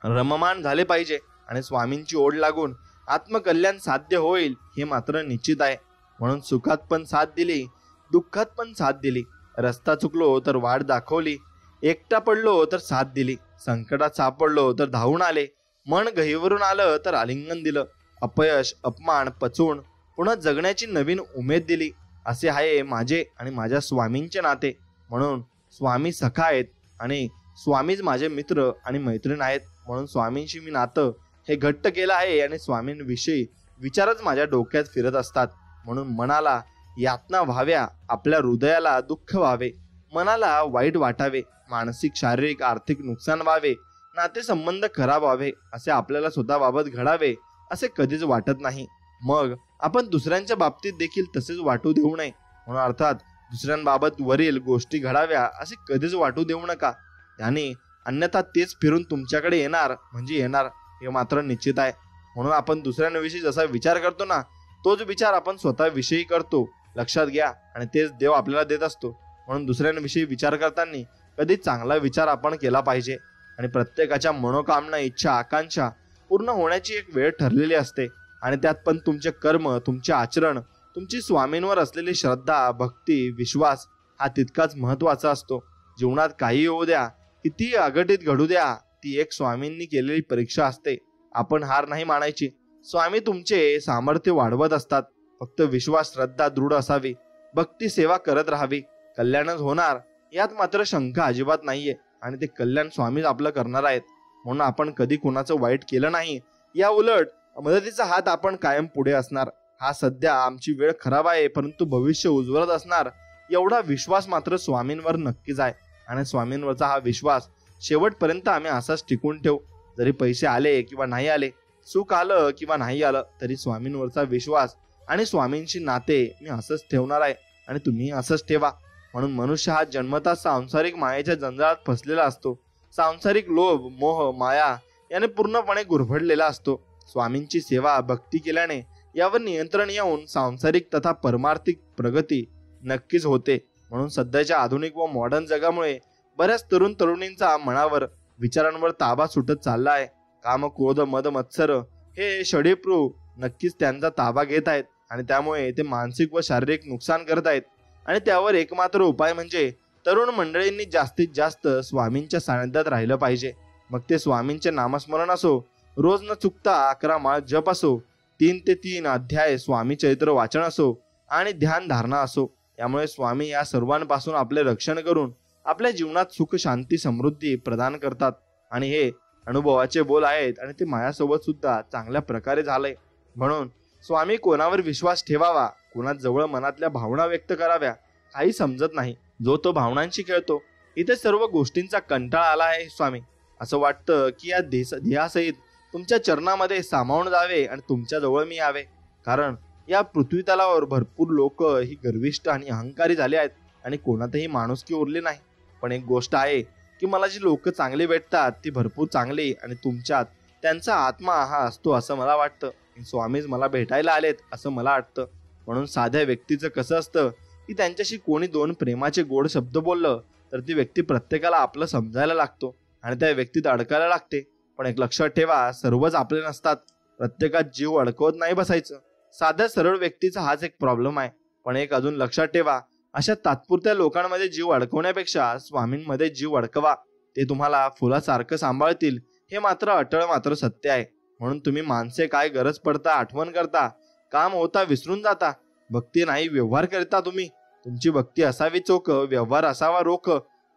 रममान झाले पाहिजे आणि स्वामींची ओढ लागून आत्मकल्याण साध्य होईल हे मात्र निश्चित आहे. म्हणून सुखात पण साथ दिली, दुःखात पण साथ दिली. रस्ता चुकलो तर वाट दाखवली, एकटा पडलो तर साथ दिली. संकटात सापडलो तर धावून आले, मन गहिवरून आलं तर आलिंगन दिलं. अपयश अपमान पचवून पुन्हा जगण्याची नवीन उमेद दिली. असे आहे माझे आणि माझ्या स्वामींचे नाते. म्हणून स्वामी सखा आहेत आणि स्वामीच माझे मित्र आणि मैत्रीण आहेत. म्हणून स्वामींशी मी नातं हे घट्ट केलं आहे आणि स्वामींविषयी विचारच माझ्या डोक्यात फिरत असतात. म्हणून मनाला यातना व्हाव्या, आपल्या हृदयाला दुःख व्हावे, मनाला वाईट वाटावे, मानसिक शारीरिक आर्थिक नुकसान व्हावे, नातेसंबंध खराब व्हावे, असे आपल्याला स्वतःबाबत घडावे असे कधीच वाटत नाही. मग आपण दुसऱ्यांच्या बाबतीत देखील तसेच वाटू देऊ नये. म्हणून अर्थात दुसऱ्यांबाबत वरील गोष्टी घडाव्या असे कधीच वाटू देऊ नका. त्याने अन्यथा तेच फिरून तुमच्याकडे येणार म्हणजे येणार हे मात्र निश्चित आहे. म्हणून आपण दुसऱ्यांविषयी जसा विचार करतो ना, तोच विचार आपण स्वतःविषयी करतो, लक्षात घ्या. आणि तेच देव आपल्याला देत असतो. म्हणून दुसऱ्यांविषयी विचार करताना कधी चांगला विचार आपण केला पाहिजे. आणि प्रत्येकाच्या मनोकामना इच्छा आकांक्षा पूर्ण होण्याची एक वेळ ठरलेली असते. आणि त्यात पण तुमचे कर्म, तुमचे आचरण, तुमची स्वामींवर असलेली श्रद्धा भक्ती विश्वास हा तितकाच महत्वाचा असतो. जीवनात काही होऊ द्या, किती अघटित घडू द्या, ती एक स्वामींनी केलेली परीक्षा असते. आपण हार नाही मानायची. स्वामी तुमचे सामर्थ्य वाढवत असतात. फक्त विश्वास श्रद्धा दृढ असावी, भक्ती सेवा करत राहावी, कल्याणच होणार यात मात्र शंका अजिबात नाहीये. आणि ते कल्याण स्वामीच आपलं करणार आहेत. म्हणून आपण कधी कुणाचं वाईट केलं नाही, या उलट मदतीचा हात आपण कायम पुढे असणार. हा सध्या आमची वेळ खराब आहे परंतु भविष्य उज्ज्वलत असणार एवढा विश्वास मात्र स्वामींवर नक्कीच आहे. आणि स्वामींवरचा हा विश्वास शेवटपर्यंत आम्ही असाच टिकून ठेवू. जरी पैसे आले किंवा नाही आले, सुख आलं किंवा नाही आलं, तरी स्वामींवरचा विश्वास आणि स्वामींशी नाते मी असंच ठेवणार आहे आणि तुम्ही असंच ठेवा. म्हणून मनुष्य हा जन्मतः सांसारिक मायेच्या जंजाळात फसलेला असतो. सांसारिक लोभ मोह माया याने पूर्णपणे गुरफटलेला असतो. स्वामींची सेवा भक्ती केल्याने यावर नियंत्रण येऊन सांसारिक तथा परमार्थिक प्रगती नक्कीच होते. म्हणून सध्याच्या आधुनिक व मॉडर्न जगामुळे बऱ्याच तरुण तरुणींचा मनावर विचारांवर ताबा सुटत चालला आहे. काम क्रोध मद मत्सर हे षडीप्रु नक्कीच त्यांचा ताबा घेत आहेत आणि त्यामुळे ते मानसिक व शारीरिक नुकसान करत आहेत. आणि त्यावर एकमात्र उपाय म्हणजे तरुण मंडळींनी जास्तीत जास्त स्वामींच्या सानिध्यात राहिलं पाहिजे. मग ते स्वामींचे नामस्मरण असो, रोज न चुकता 11 माळ जप असो, 3 ते 3 अध्याय स्वामी चरित्र वाचन असो आणि ध्यान धारणा असो. यामुळे स्वामी या सर्वांपासून आपले रक्षण करून आपल्या जीवनात सुख शांती समृद्धी प्रदान करतात. आणि हे अनुभवाचे बोल आहेत आणि ते माझ्यासोबत सुद्धा चांगल्या प्रकारे झालंय. म्हणून स्वामी कोणावर विश्वास ठेवावा, कोणाजवळ मनातल्या भावना व्यक्त कराव्या काही समजत नाही. जो तो भावनांशी खेळतो. इथे सर्व गोष्टींचा कंटाळा आला आहे स्वामी. असं वाटतं की या ध्येयासहित तुमच्या चरणामध्ये सामावून जावे आणि तुमच्या जवळ मी यावे. कारण या पृथ्वी तलावर भरपूर लोक ही गर्विष्ठ आणि अहंकारी झाले आहेत आणि कोणातही माणुसकी उरली नाही. पण एक गोष्ट आहे की मला जी लोक चांगली भेटतात ती भरपूर चांगली आणि तुमच्यात त्यांचा आत्मा हा असतो असं मला वाटतं. स्वामीच मला भेटायला आलेत असं मला वाटतं. म्हणून साध्या व्यक्तीचं कसं असतं की त्यांच्याशी कोणी 2 प्रेमाचे गोड शब्द बोललं तर ती व्यक्ती प्रत्येकाला आपलं समजायला लागतो आणि त्या व्यक्तीत अडकायला लागते. पण एक लक्षात ठेवा, सर्वच आपले नसतात. प्रत्येकात जीव अडकवत नाही बसायचं. साध्या सरळ व्यक्तीचा हाच एक प्रॉब्लेम आहे. पण एक अजून लक्षात ठेवा, अशा तात्पुरत्या लोकांमध्ये जीव अडकवण्यापेक्षा स्वामींमध्ये जीव अडकवा. ते तुम्हाला फुलासारखं सांभाळतील हे मात्र अटळ मात्र सत्य आहे. म्हणून तुम्ही माणसे काय गरज पडता आठवण करता, काम होता विसरून जाता. भक्ती नाही व्यवहार करता तुम्ही. तुमची भक्ती असावी चोख, व्यवहार असावा रोख.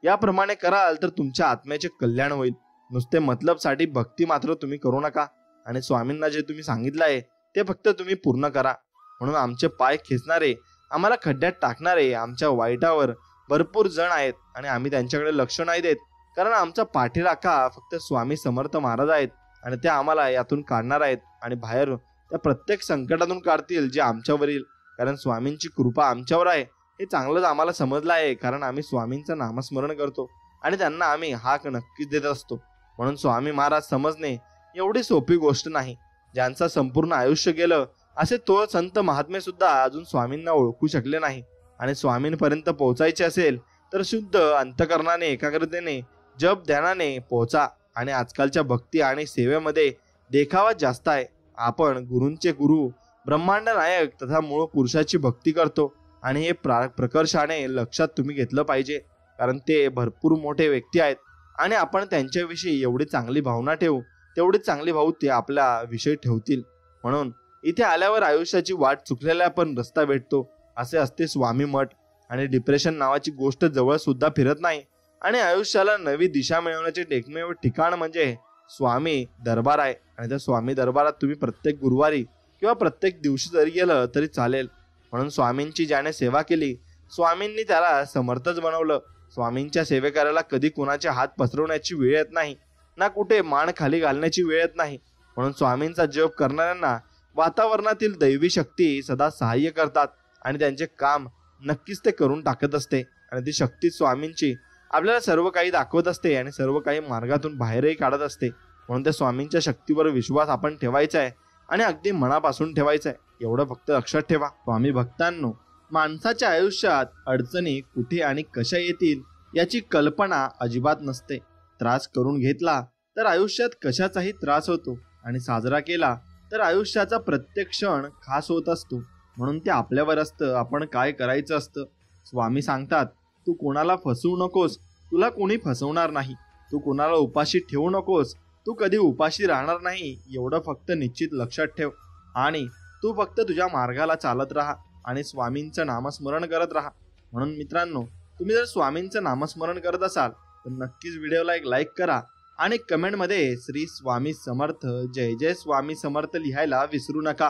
याप्रमाणे कराल तर तुमच्या आत्म्याचे कल्याण होईल. नुसते मतलबसाठी भक्ती मात्र तुम्ही करू नका. आणि स्वामींना जे तुम्ही सांगितलं आहे ते फक्त तुम्ही पूर्ण करा. म्हणून आमचे पाय खेचणारे, आम्हाला खड्ड्यात टाकणारे आमच्या वाईटावर भरपूर जण आहेत आणि आम्ही त्यांच्याकडे लक्ष नाही देत. कारण आमचा पाठीराखा फक्त स्वामी समर्थ महाराज आहेत आणि ते आम्हाला यातून काढणार आहेत आणि बाहेर त्या प्रत्येक संकटातून काढतील जे आमच्यावरील. कारण स्वामींची कृपा आमच्यावर आहे हे चांगलंच आम्हाला समजलं आहे. कारण आम्ही स्वामींचं नामस्मरण करतो आणि त्यांना आम्ही हाक नक्कीच देत असतो. म्हणून स्वामी महाराज समजणे एवढी सोपी गोष्ट नाही. ज्यांचं संपूर्ण आयुष्य गेलं असे तो संत महात्मे सुद्धा अजून स्वामींना ओळखू शकले नाही. आणि स्वामींपर्यंत पोहोचायचे असेल तर शुद्ध अंतकरणाने एकाग्रतेने जप ध्यानाने पोहोचा. आणि आजकालच्या भक्ती आणि सेवेमध्ये देखावा जास्त आहे. आपण गुरूंचे गुरु ब्रह्मांड नायक तथा मूळ पुरुषाची भक्ती करतो आणि हे प्रकर्षाने लक्षात तुम्ही घेतलं पाहिजे, कारण ते भरपूर मोठे व्यक्ती आहेत आणि आपण त्यांच्याविषयी एवढी चांगली भावना ठेवू तेवढी चांगली भाव ते आपल्या विषयी ठेवतील. म्हणून इथे आल्यावर आयुष्याची वाट चुकलेला पण रस्ता भेटतो असे असते स्वामी मठ. आणि डिप्रेशन नावाची गोष्ट जवळ सुद्धा फिरत नाही आणि आयुष्याला नवी दिशा मिळवण्याचे एकमेव ठिकाण म्हणजे स्वामी दरबार आहे. आणि त्या स्वामी दरबारात तुम्ही प्रत्येक गुरुवारी किंवा प्रत्येक दिवशी जरी गेलं तरी चालेल. म्हणून स्वामींची ज्याने सेवा केली स्वामींनी त्याला समर्थच बनवलं. स्वामींच्या सेवे करायला कधी कुणाचे हात पसरवण्याची वेळ येत नाही, ना कुठे मान खाली घालण्याची वेळ येत नाही. म्हणून स्वामींचा जप करणाऱ्यांना वातावरणातील दैवी शक्ती सदा सहाय्य करतात आणि त्यांचे काम नक्कीच ते करून टाकत असते. आणि ती शक्ती स्वामींची आपल्याला सर्व काही दाखवत असते आणि सर्व काही मार्गातून बाहेरही काढत असते. म्हणून त्या स्वामींच्या शक्तीवर विश्वास आपण ठेवायचा आहे आणि अगदी मनापासून ठेवायचा आहे. एवढं फक्त लक्षात ठेवा. स्वामी भक्तांनो, माणसाच्या आयुष्यात अडचणी कुठे आणि कशा येतील याची कल्पना अजिबात नसते. त्रास करून घेतला तर आयुष्यात कशाचाही त्रास होतो आणि साजरा केला तर आयुष्याचा प्रत्येक क्षण खास होत असतो. म्हणून ते आपल्यावर असतं आपण काय करायचं असतं. स्वामी सांगतात, तू कोणाला फसवू नकोस, तुला कोणी फसवणार नाही. तू कोणाला उपाशी ठेवू नकोस, तू कधी उपाशी राहणार नाही. एवढं फक्त निश्चित लक्षात ठेव आणि तू फक्त तुझ्या मार्गाला चालत राहा आणि स्वामींचं नामस्मरण करत राहा. म्हणून मित्रांनो, तुम्ही जर स्वामींचं नामस्मरण करत असाल तर नक्कीच व्हिडिओला एक लाईक करा आणि कमेंटमध्ये श्री स्वामी समर्थ, जय जय स्वामी समर्थ लिहायला विसरू नका.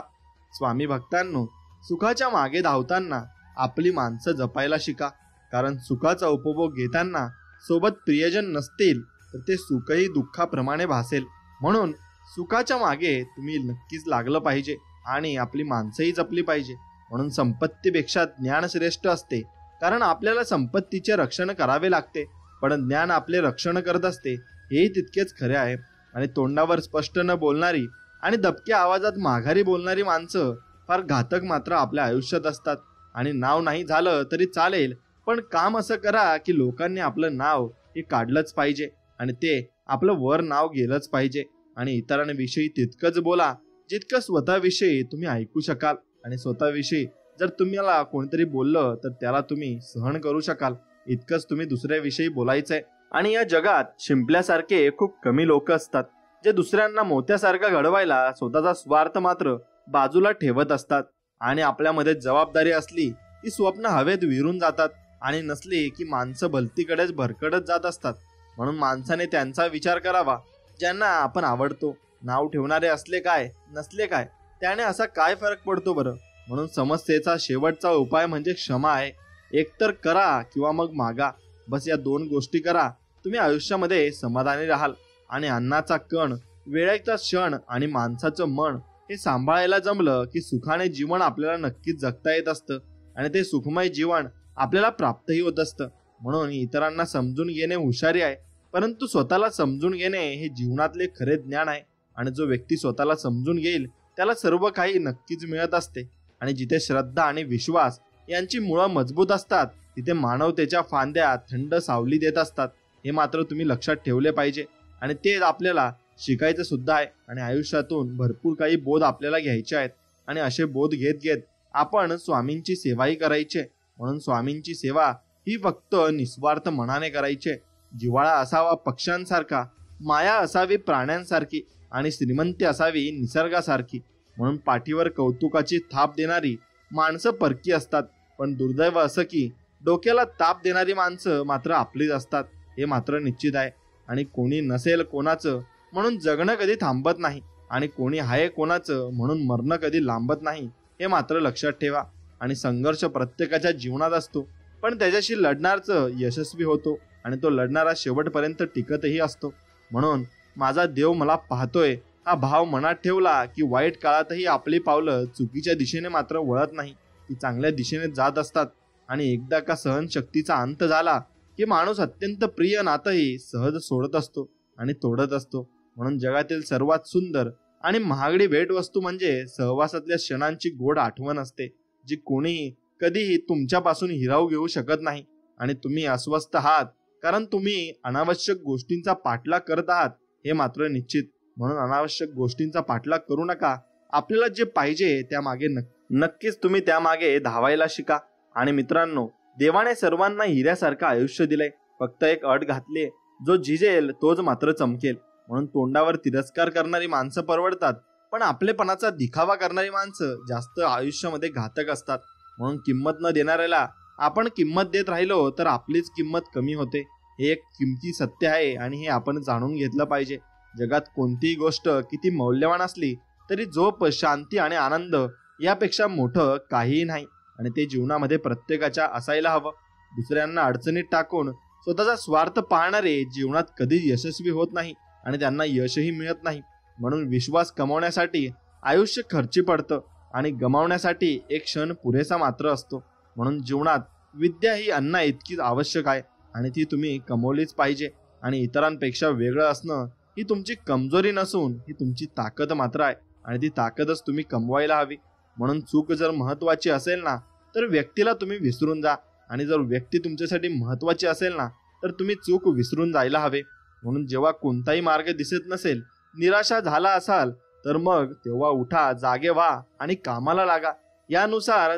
स्वामी भक्तांनो, सुखाच्या मागे धावताना आपली माणसं जपायला शिका, कारण सुखाचा उपभोग घेताना सोबत प्रियजन नसतील तर ते सुखही दुःखाप्रमाणे भासेल. म्हणून सुखाच्या मागे तुम्ही नक्कीच लागलं पाहिजे आणि आपली माणसंही जपली पाहिजे. म्हणून संपत्तीपेक्षा ज्ञान श्रेष्ठ असते, कारण आपल्याला संपत्तीचे रक्षण करावे लागते पण ज्ञान आपले रक्षण करत असते, हेही तितकेच खरे आहे. आणि तोंडावर स्पष्ट न बोलणारी आणि दबक्या आवाजात माघारी बोलणारी माणसं फार घातक मात्र आपल्या आयुष्यात असतात. आणि नाव नाही झालं तरी चालेल, पण काम असं करा की लोकांनी आपलं नाव हे काढलंच पाहिजे आणि ते आपलं वर नाव गेलंच पाहिजे. आणि इतरांविषयी तितकंच बोला जितकं स्वतःविषयी तुम्ही ऐकू शकाल. आणि स्वतःविषयी जर तुम्हाला कोणतरी बोललं तर त्याला तुम्ही सहन करू शकाल, इतकंच तुम्ही दुसऱ्याविषयी बोलायचंय. आणि या जगात शिंपल्यासारखे खूप कमी लोक असतात जे दुसऱ्यांना मोत्यासारखं घडवायला स्वतःचा स्वार्थ मात्र बाजूला ठेवत असतात. आणि आपल्यामध्ये जबाबदारी असली की स्वप्न हवेत विरून जातात आणि नसली की माणसं भलतीकडेच भरकडत जात असतात. म्हणून माणसाने त्यांचा विचार करावा ज्यांना आपण आवडतो. नाव ठेवणारे असले काय नसले काय त्याने असा काय फरक पडतो बरं. म्हणून समस्येचा शेवटचा उपाय म्हणजे क्षमा आहे. एकतर करा किंवा मग मागा, बस या दोन गोष्टी करा, तुम्ही आयुष्यामध्ये समाधानी राहाल. आणि अन्नाचा कण, वेळेचा क्षण आणि माणसाचं मन हे सांभाळायला जमलं की सुखाने जीवन आपल्याला नक्कीच जगता येत असतं आणि ते सुखमय जीवन आपल्याला प्राप्तही होत असतं. म्हणून इतरांना समजून घेणे हुशारी आहे, परंतु स्वतःला समजून घेणे हे जीवनातले खरे ज्ञान आहे. आणि जो व्यक्ती स्वतःला समजून घेईल त्याला सर्व काही नक्कीच मिळत असते. आणि जिथे श्रद्धा आणि विश्वास यांची मुळं मजबूत असतात तिथे मानवतेच्या फांद्या थंड सावली देत असतात. हे मात्र तुम्ही लक्षात ठेवले पाहिजे आणि ते आपल्याला शिकायचं सुद्धा आहे. आणि आयुष्यातून भरपूर काही बोध आपल्याला घ्यायचे आहेत आणि असे बोध घेत घेत आपण स्वामींची सेवाही करायची. म्हणून स्वामींची सेवा ही फक्त निस्वार्थ मनाने करायची. जिव्हाळा असावा पक्ष्यांसारखा, माया असावी प्राण्यांसारखी आणि श्रीमंती असावी निसर्गासारखी. म्हणून पाठीवर कौतुकाची थाप देणारी माणसं परकी असतात, पण दुर्दैव असं की डोक्याला ताप देणारी माणसं मात्र आपलीच असतात, हे मात्र निश्चित आहे. आणि कोणी नसेल कोणाचं म्हणून जगणं कधी थांबत नाही आणि कोणी आहे कोणाचं म्हणून मरणं कधी लांबत नाही, हे मात्र लक्षात ठेवा. आणि संघर्ष प्रत्येकाच्या जीवनात असतो, पण त्याच्याशी लढणारचं यशस्वी होतो आणि तो लढणारा शेवटपर्यंत टिकतही असतो. म्हणून माझा देव मला पाहतोय हा भाव मनात ठेवला की वाईट काळातही आपली पावलं चुकीच्या दिशेने मात्र वळत नाही, ती चांगल्या दिशेने जात असतात. आणि एकदा का सहनशक्तीचा अंत झाला की माणूस अत्यंत प्रिय नातंही सहज सोडत असतो आणि तोडत असतो. म्हणून जगातील सर्वात सुंदर आणि महागडी भेटवस्तू म्हणजे सहवासातल्या क्षणांची गोड आठवण असते, जी कोणीही कधीही तुमच्यापासून हिरावू घेऊ शकत नाही. आणि तुम्ही अस्वस्थ आहात कारण तुम्ही अनावश्यक गोष्टींचा पाठलाग करत आहात, हे मात्र निश्चित. म्हणून अनावश्यक गोष्टींचा पाठलाग करू नका, आपल्याला जे पाहिजे त्यामागे नक्कीच तुम्ही त्यामागे धावायला शिका. आणि मित्रांनो, देवाने सर्वांना हिऱ्यासारखं आयुष्य दिलंय. फक्त एक अट घातलीये, जो झिजेल तोच मात्र चमकेल. म्हणून तोंडावर तिरस्कार करणारी माणसं परवडतात, पण आपलेपणाचा दिखावा करणारी माणसं जास्त आयुष्यामध्ये घातक असतात. म्हणून किंमत न देणाऱ्याला आपण किंमत देत राहिलो तर आपलीच किंमत कमी होते. हे एक किमती सत्य आहे आणि हे आपण जाणून घेतलं पाहिजे. जगात कोणतीही गोष्ट किती मौल्यवान असली तरी झोप, शांती आणि आनंद यापेक्षा मोठं काहीही नाही. आणि ते जीवनामध्ये प्रत्येकाच्या असायला हवं. दुसऱ्यांना अडचणीत टाकून स्वतःचा स्वार्थ पाहणारे जीवनात कधीच यशस्वी होत नाही आणि त्यांना यशही मिळत नाही. म्हणून विश्वास कमवण्यासाठी आयुष्य खर्ची पडतं आणि गमावण्यासाठी एक क्षण पुरेसा मात्र असतो. म्हणून जीवनात विद्या ही अन्ना इतकीच आवश्यक आहे आणि ती तुम्ही कमवलीच पाहिजे. आणि इतरांपेक्षा वेगळं असणं ही तुमची कमजोरी नसून ही तुमची ताकद मात्र आहे आणि ती ताकदच तुम्ही कमवायला हवी. म्हणून चूक जर महत्वाची असेल ना तर व्यक्तीला तुम्ही विसरून जा, आणि जर व्यक्ती तुमच्यासाठी महत्वाची असेल ना तर तुम्ही चूक विसरून जायला हवे. म्हणून जेव्हा कोणताही मार्ग दिसत नसेल, निराशा झाला असाल, तर मग तेव्हा उठा, जागे व्हा आणि कामाला लागा. यानुसार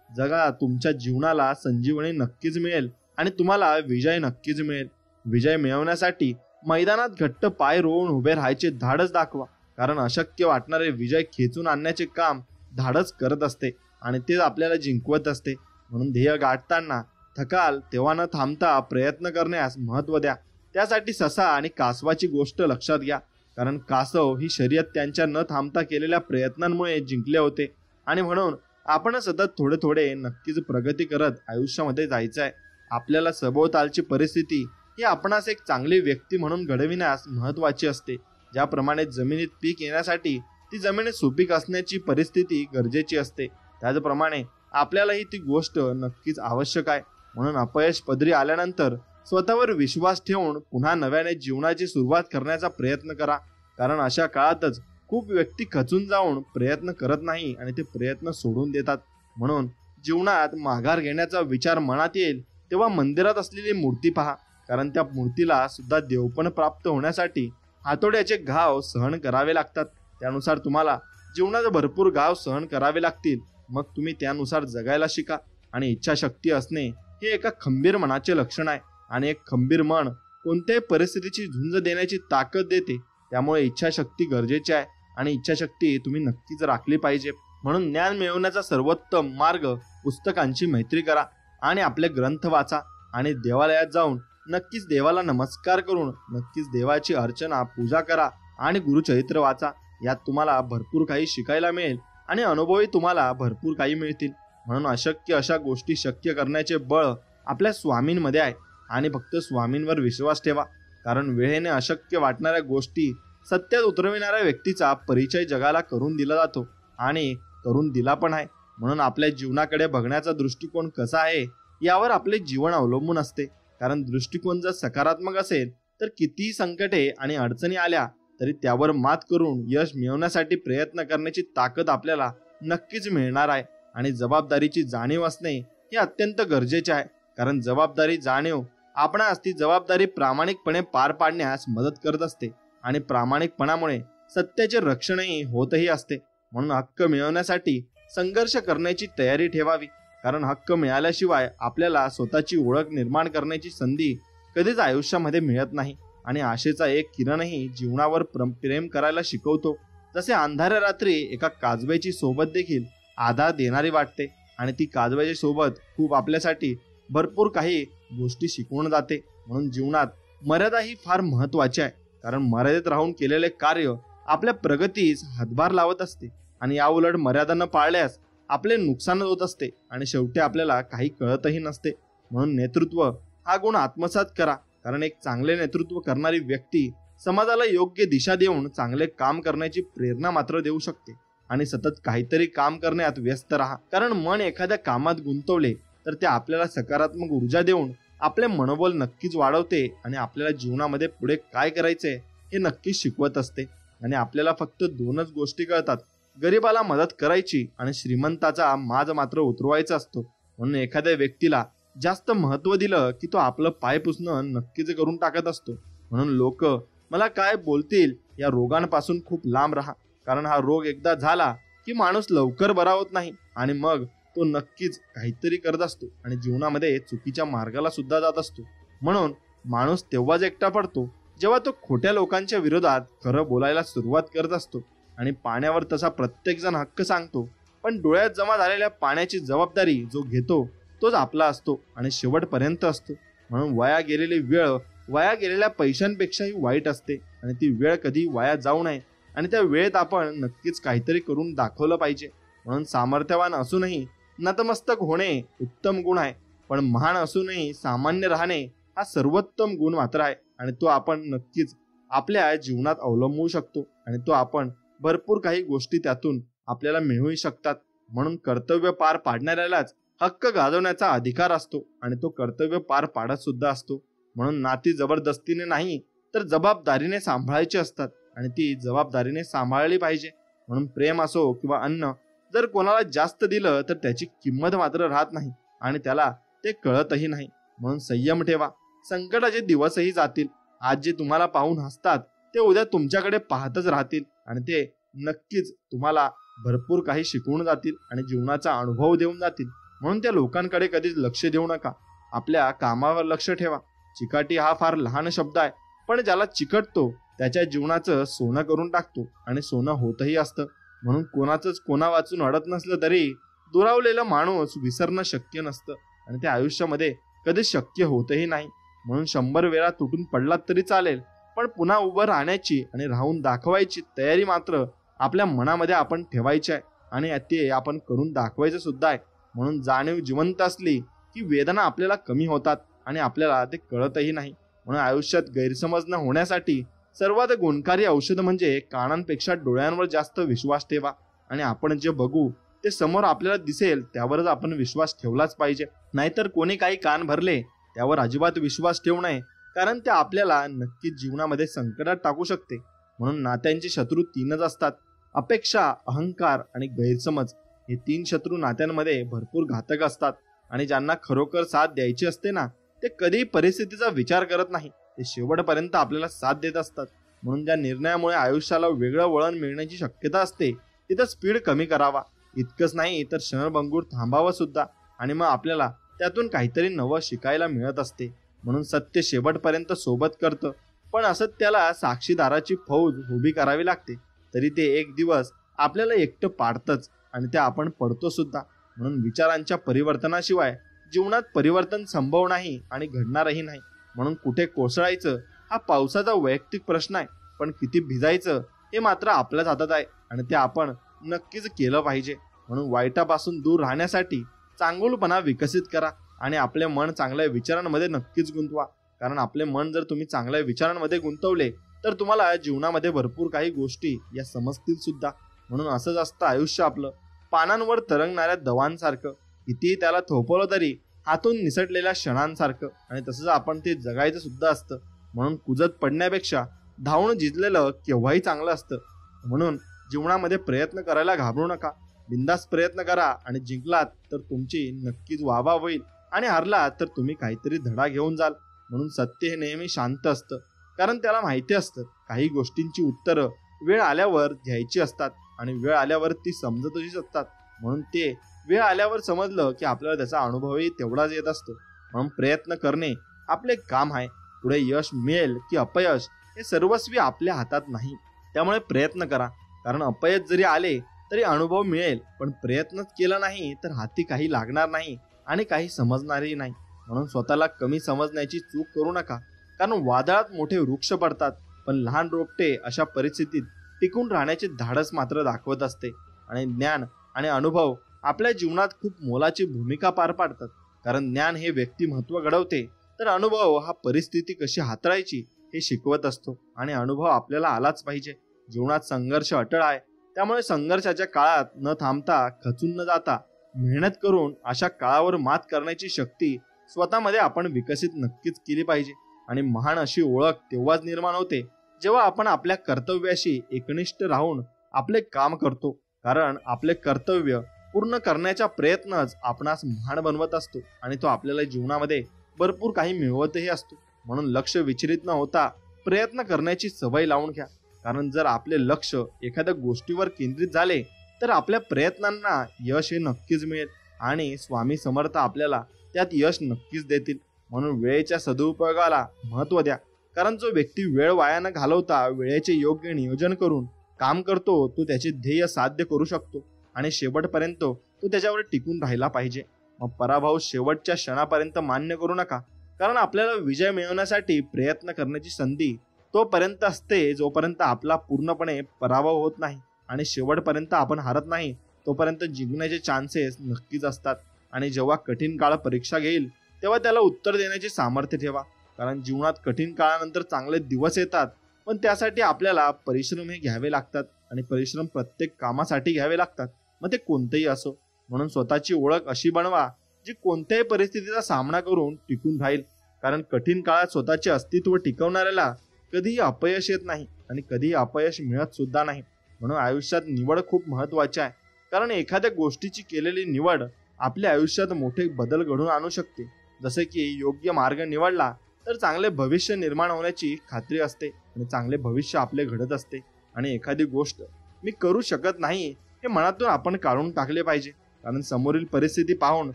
जगा तुमच्या जीवनाला संजीवनी नक्कीच मिळेल आणि तुम्हाला विजय नक्कीच मिळेल. विजय मिळवण्यासाठी मैदानात घट्ट पाय रोवून उभे राहायचे धाडस दाखवा, कारण अशक्य वाटणारे विजय खेचून आणण्याचे काम धाडस करत असते आणि ते आपल्याला जिंकवत असते. म्हणून ध्येय गाठताना थकाल तेव्हा न थांबता प्रयत्न करण्यास महत्त्व द्या. त्यासाठी ससा आणि कासवाची गोष्ट लक्षात घ्या, कारण कासव ही शर्यत त्यांच्या न थांबता केलेल्या प्रयत्नांमुळे जिंकले होते. आणि म्हणून आपण सतत थोडे थोडे नक्कीच प्रगती करत आयुष्यामध्ये जायचं आहे. आपल्याला सभोवतालची परिस्थिती ही आपणास एक चांगली व्यक्ती म्हणून घडविण्यास महत्त्वाची असते. ज्याप्रमाणे जमिनीत पीक येण्यासाठी ती जमीन सुपीक असण्याची परिस्थिती गरजेची असते, त्याचप्रमाणे आपल्यालाही ती गोष्ट नक्कीच आवश्यक आहे. म्हणून अपयश पदरी आल्यानंतर स्वतःवर विश्वास ठेवून पुन्हा नव्याने जीवनाची सुरुवात करण्याचा प्रयत्न करा, कारण अशा काळातच खूप व्यक्ती खचून जाऊन प्रयत्न करत नाही आणि ते प्रयत्न सोडून देतात. म्हणून जीवनात माघार घेण्याचा विचार मनात येईल तेव्हा मंदिरात असलेली मूर्ती पहा, कारण त्या मूर्तीला सुद्धा देवपण प्राप्त होण्यासाठी हातोड्याचे घाव सहन करावे लागतात. त्यानुसार तुम्हाला जीवनात भरपूर घाव सहन करावे लागतील. मग तुम्ही त्यानुसार जगायला शिका. आणि इच्छाशक्ती असणे हे एका खंबीर मनाचे लक्षण आहे, आणि एक खंबीर मन कोणत्याही परिस्थितीची झुंज देण्याची ताकद देते. त्यामुळे इच्छाशक्ती गरजेची आहे आणि इच्छाशक्ती तुम्ही नक्कीच राखली पाहिजे. म्हणून ज्ञान मिळवण्याचा सर्वोत्तम मार्ग पुस्तकांची मैत्री करा आणि आपले ग्रंथ वाचा आणि देवालयात जाऊन नक्कीच देवाला नमस्कार करून नक्कीच देवाची अर्चना पूजा करा आणि गुरुचरित्र वाचा. यात तुम्हाला भरपूर काही शिकायला मिळेल आणि अनुभवही तुम्हाला भरपूर काही मिळतील. म्हणून अशक्य अशा गोष्टी शक्य करण्याचे बळ आपल्या स्वामींमध्ये आहे आणि फक्त स्वामींवर विश्वास ठेवा, कारण वेळेने अशक्य वाटणाऱ्या गोष्टी सत्यात उतरविणाऱ्या व्यक्तीचा परिचय जगाला करून दिला जातो आणि करून दिला पण आहे. म्हणून आपल्या जीवनाकडे बघण्याचा दृष्टिकोन कसा आहे यावर आपले जीवन अवलंबून असते, कारण दृष्टिकोन जर सकारात्मक असेल तर कितीही संकटे आणि अडचणी आल्या तरी त्यावर मात करून यश मिळवण्यासाठी प्रयत्न करण्याची ताकद आपल्याला नक्कीच मिळणार आहे. आणि जबाबदारीची जाणीव असणे हे अत्यंत गरजेचे आहे, कारण जबाबदारी जाणीव आपणास ती जबाबदारी प्रामाणिकपणे पार पाडण्यास मदत करत असते आणि प्रामाणिकपणामुळे सत्याचे रक्षणही होतही असते. म्हणून हक्क मिळवण्यासाठी संघर्ष करण्याची तयारी ठेवावी, कारण हक्क मिळाल्याशिवाय आपल्याला स्वतःची ओळख निर्माण करण्याची संधी कधीच आयुष्यामध्ये मिळत नाही. आणि आशेचा एक किरणही जीवनावर प्रेम करायला शिकवतो. जसे अंधाऱ्या रात्री एका काजव्याची सोबत देखील आधार देणारी वाटते आणि ती काजव्याची सोबत खूप आपल्यासाठी भरपूर काही गोष्टी शिकवून जाते. म्हणून जीवनात मर्यादा ही फार महत्वाची आहे, कारण मर्यादेत राहून केलेले कार्य आपल्या प्रगतीस हातभार लावत असते आणि याउलट मर्यादा न पाळल्यास आपले नुकसान होत असते आणि शेवटी आपल्याला काही कळतही नसते. म्हणून नेतृत्व हा गुण आत्मसात करा, कारण एक चांगले नेतृत्व करणारी व्यक्ती समाजाला योग्य दिशा देऊन चांगले काम करण्याची प्रेरणा मात्र देऊ शकते. आणि सतत काहीतरी काम करण्यात व्यस्त राहा, कारण मन एखाद्या कामात गुंतवले तर ते आपल्याला सकारात्मक ऊर्जा देऊन आपले मनोबल नक्कीच वाढवते आणि आपल्याला जीवनामध्ये पुढे काय करायचे हे नक्कीच शिकवत असते. आणि आपल्याला फक्त दोनच गोष्टी कळतात, गरीबाला मदत करायची आणि श्रीमंताचा माज मात्र उतरवायचा असतो. म्हणून एखाद्या व्यक्तीला जास्त महत्व दिलं की तो आपलं पाय पुसणं नक्कीच करून टाकत असतो. म्हणून लोक मला काय बोलतील या रोगांपासून खूप लांब राहा, कारण हा रोग एकदा झाला की माणूस लवकर बरा होत नाही आणि मग तो नक्कीच काहीतरी करत असतो आणि जीवनामध्ये चुकीच्या मार्गाला सुद्धा जात असतो. म्हणून माणूस तेव्हाच एकटा पडतो जेव्हा तो खोट्या लोकांच्या विरोधात खरं बोलायला सुरुवात करत असतो. आणि पाण्यावर तसा प्रत्येक जण हक्क सांगतो, पण डोळ्यात जमा झालेल्या पाण्याची जबाबदारी जो घेतो तोच आपला असतो आणि शेवटपर्यंत असतो. म्हणून वाया गेलेली वेळ वाया गेलेल्या पैशांपेक्षाही वाईट असते आणि ती वेळ कधी वाया जाऊ नये आणि त्या वेळेत आपण नक्कीच काहीतरी करून दाखवलं पाहिजे. म्हणून सामर्थ्यवान असूनही नतमस्तक होणे उत्तम गुण आहे, पण महान असूनही सामान्य राहणे हा सर्वोत्तम गुण मात्र आहे आणि तो आपण नक्कीच आपल्या जीवनात अवलंबवू शकतो आणि तो आपण भरपूर काही गोष्टी त्यातून आपल्याला मिळूही शकतात. म्हणून कर्तव्य पार पाडणाऱ्यालाच हक्क गाजवण्याचा अधिकार असतो आणि तो कर्तव्य पार पाडत सुद्धा असतो. म्हणून नाती जबरदस्तीने नाही तर जबाबदारीने सांभाळायची असतात आणि ती जबाबदारीने सांभाळली पाहिजे. म्हणून प्रेम असो किंवा अन्न जर कोणाला जास्त दिलं तर त्याची किंमत मात्र राहत नाही आणि त्याला ते कळतही नाही. म्हणून संयम ठेवा. संकटाचे दिवसही जातील. आज जे तुम्हाला पाहून हसतात ते उद्या तुमच्याकडे पाहतच राहतील आणि ते नक्कीच तुम्हाला भरपूर काही शिकवून जातील आणि जीवनाचा अनुभव देऊन जातील. म्हणून त्या लोकांकडे कधीच लक्ष देऊ नका. आपल्या कामावर लक्ष ठेवा. चिकाटी हा फार लहान शब्द आहे, पण ज्याला चिकटतो त्याच्या जीवनाचं सोनं करून टाकतो आणि सोनं होतही असतं. म्हणून कोणाचंच कोणा वाचून अडत नसलं तरी दुरावलेला माणूस विसरणं शक्य नसतं आणि त्या आयुष्यामध्ये कधीच शक्य होतही नाही. म्हणून 100 वेळा तुटून पडलात तरी चालेल, पण पुन्हा उभं राहण्याची आणि राहून दाखवायची तयारी मात्र आपल्या मनामध्ये आपण ठेवायची आहे आणि ते आपण करून दाखवायचं सुद्धा आहे. म्हणून जाणीव जिवंत असली की वेदना आपल्याला कमी होतात आणि आपल्याला ते कळतही नाही. म्हणून आयुष्यात गैरसमज न होण्यासाठी सर्वात गुणकारी औषध म्हणजे कानांपेक्षा डोळ्यांवर जास्त विश्वास ठेवा आणि आपण जे बघू ते समोर आपल्याला दिसेल त्यावरच आपण विश्वास ठेवलाच पाहिजे. नाहीतर कोणी काही कान भरले त्यावर अजिबात विश्वास ठेवू नये, कारण ते आपल्याला नक्कीच जीवनामध्ये संकटात टाकू शकते. म्हणून नात्यांचे शत्रू 3च असतात: अपेक्षा, अहंकार आणि गैरसमज. हे 3 शत्रू नात्यांमध्ये भरपूर घातक असतात आणि ज्यांना खरोखर साथ द्यायची असते ना ते कधीही परिस्थितीचा विचार करत नाही. ते शेवटपर्यंत आपल्याला साथ देत असतात. म्हणून ज्या निर्णयामुळे आयुष्याला वेगळं वळण मिळण्याची शक्यता असते तिथं स्पीड कमी करावा. इतकंच नाही तर क्षणभंगूर थांबावं सुद्धा आणि मग आपल्याला त्यातून काहीतरी नवं शिकायला मिळत असते. म्हणून सत्य शेवटपर्यंत सोबत करतं, पण असत्याला साक्षीदाराची फौज उभी करावी लागते. तरी ते एक दिवस आपल्याला एकटं पाडतंच आणि ते आपण पडतो सुद्धा. म्हणून विचारांच्या परिवर्तनाशिवाय जीवनात परिवर्तन संभव नाही आणि घडणारही नाही. म्हणून कुठे कोसळायचं हा पावसाचा वैयक्तिक प्रश्न आहे, पण किती भिजायचं हे मात्र आपल्याच हातात आहे आणि ते आपण नक्कीच केलं पाहिजे. म्हणून वाईटापासून दूर राहण्यासाठी चांगुलपणा विकसित करा आणि आपले मन चांगल्या विचारांमध्ये नक्कीच गुंतवा. कारण आपले मन जर तुम्ही चांगल्या विचारांमध्ये गुंतवले तर तुम्हाला जीवनामध्ये भरपूर काही गोष्टी या समजतील सुद्धा. म्हणून असंच असतं आयुष्य आपलं, पानांवर तरंगणाऱ्या दवांसारखं. कितीही त्याला थोपवलं तरी हातून निसटलेल्या क्षणांसारखं आणि तसंच आपण ते जगायचं सुद्धा असतं. म्हणून कुजत पडण्यापेक्षा धावून जिंकलेलं केव्हाही चांगलं असतं. म्हणून जीवनामध्ये प्रयत्न करायला घाबरू नका. बिंदास प्रयत्न करा आणि जिंकलात तर तुमची नक्कीच वाहवा होईल आणि हरलात तर तुम्ही काहीतरी धडा घेऊन जाल. म्हणून सत्य हे नेहमी शांत असतं, कारण त्याला माहिती असतं काही गोष्टींची उत्तरं वेळ आल्यावर घ्यायची असतात आणि वेळ आल्यावर ती समजतच असतात. म्हणून ते वेळ आल्यावर समजलं की आपल्याला त्याचा अनुभवही तेवढाच येत असतो. म्हणून प्रयत्न करणे आपले काम आहे. पुढे यश मिळेल की अपयश हे सर्वस्वी आपल्या हातात नाही. त्यामुळे प्रयत्न करा, कारण अपयश जरी आले तरी अनुभव मिळेल, पण प्रयत्नच केला नाही तर हाती काही लागणार नाही आणि काही समजणारही नाही. म्हणून स्वतःला कमी समजण्याची चूक करू नका, कारण वादळात मोठे वृक्ष पडतात पण लहान रोपटे अशा परिस्थितीत टिकून राहण्याचे धाडस मात्र दाखवत असते. आणि ज्ञान आणि अनुभव आपल्या जीवनात खूप मोलाची भूमिका पार पाडतात, कारण ज्ञान हे व्यक्तिमत्व घडवते तर अनुभव हा परिस्थिती कशी हाताळायची हे शिकवत असतो आणि अनुभव आपल्याला आलाच पाहिजे. जीवनात संघर्ष अटळ आहे, त्यामुळे संघर्षाच्या काळात न थांबता खचून न जाता मेहनत करून अशा काळावर मात करण्याची शक्ती स्वतःमध्ये आपण विकसित नक्कीच केली पाहिजे. आणि महान अशी ओळख तेव्हाच निर्माण होते जेव्हा आपण आपल्या कर्तव्याशी एकनिष्ठ राहून आपले काम करतो, कारण आपले कर्तव्य पूर्ण करण्याचा प्रयत्नच आपणास महान बनवत असतो आणि तो आपल्याला जीवनामध्ये भरपूर काही मिळवतही असतो. म्हणून लक्ष विचलित न होता प्रयत्न करण्याची सवय लावून घ्या, कारण जर आपले लक्ष एखाद्या गोष्टीवर केंद्रित झाले तर आपल्या प्रयत्नांना यश हे नक्कीच मिळेल आणि स्वामी समर्थ आपल्याला त्यात यश नक्कीच देतील. म्हणून वेळेच्या सदुपयोगाला महत्त्व द्या. कारण जो व्यक्ती वेळ वाया न घालवता वेळेचे योग्य नियोजन करून काम करतो तो त्याचे ध्येय साध्य करू शकतो आणि शेवटपर्यंत तो त्याच्यावर टिकून राहिला पाहिजे. मग पराभव शेवटच्या क्षणापर्यंत मान्य करू नका. कारण आपल्याला विजय मिळवण्यासाठी प्रयत्न करण्याची संधी तोपर्यंत असते जोपर्यंत आपला पूर्णपणे पराभव होत नाही. आणि शेवटपर्यंत आपण हारत नाही तोपर्यंत जिंकण्याचे चान्सेस नक्कीच असतात. आणि जेव्हा कठीण काळ परीक्षा घेईल तेव्हा त्याला उत्तर देण्याचे सामर्थ्य ठेवा. कारण जीवनात कठीण काळानंतर चांगले दिवस येतात, पण त्यासाठी आपल्याला परिश्रम हे घ्यावे लागतात आणि परिश्रम प्रत्येक कामासाठी घ्यावे लागतात, मग ते कोणतेही असो. म्हणून स्वतःची ओळख अशी बनवा जी कोणत्याही परिस्थितीचा सामना करून टिकून राहील. कारण कठीण काळात स्वतःचे अस्तित्व टिकवणाऱ्याला कधीही अपयश येत नाही आणि कधीही अपयश मिळत सुद्धा नाही. म्हणून आयुष्यात निवड खूप महत्वाची आहे. कारण एखाद्या गोष्टीची केलेली निवड आपल्या आयुष्यात मोठे बदल घडवून आणू शकते. जसे की योग्य मार्ग निवडला तर चांगले भविष्य निर्माण होण्याची खात्री असते आणि चांगले भविष्य आपले घडत असते. आणि एखादी गोष्ट मी करू शकत नाही हे मनातून आपण काढून टाकले पाहिजे. कारण समोरील परिस्थिती पाहून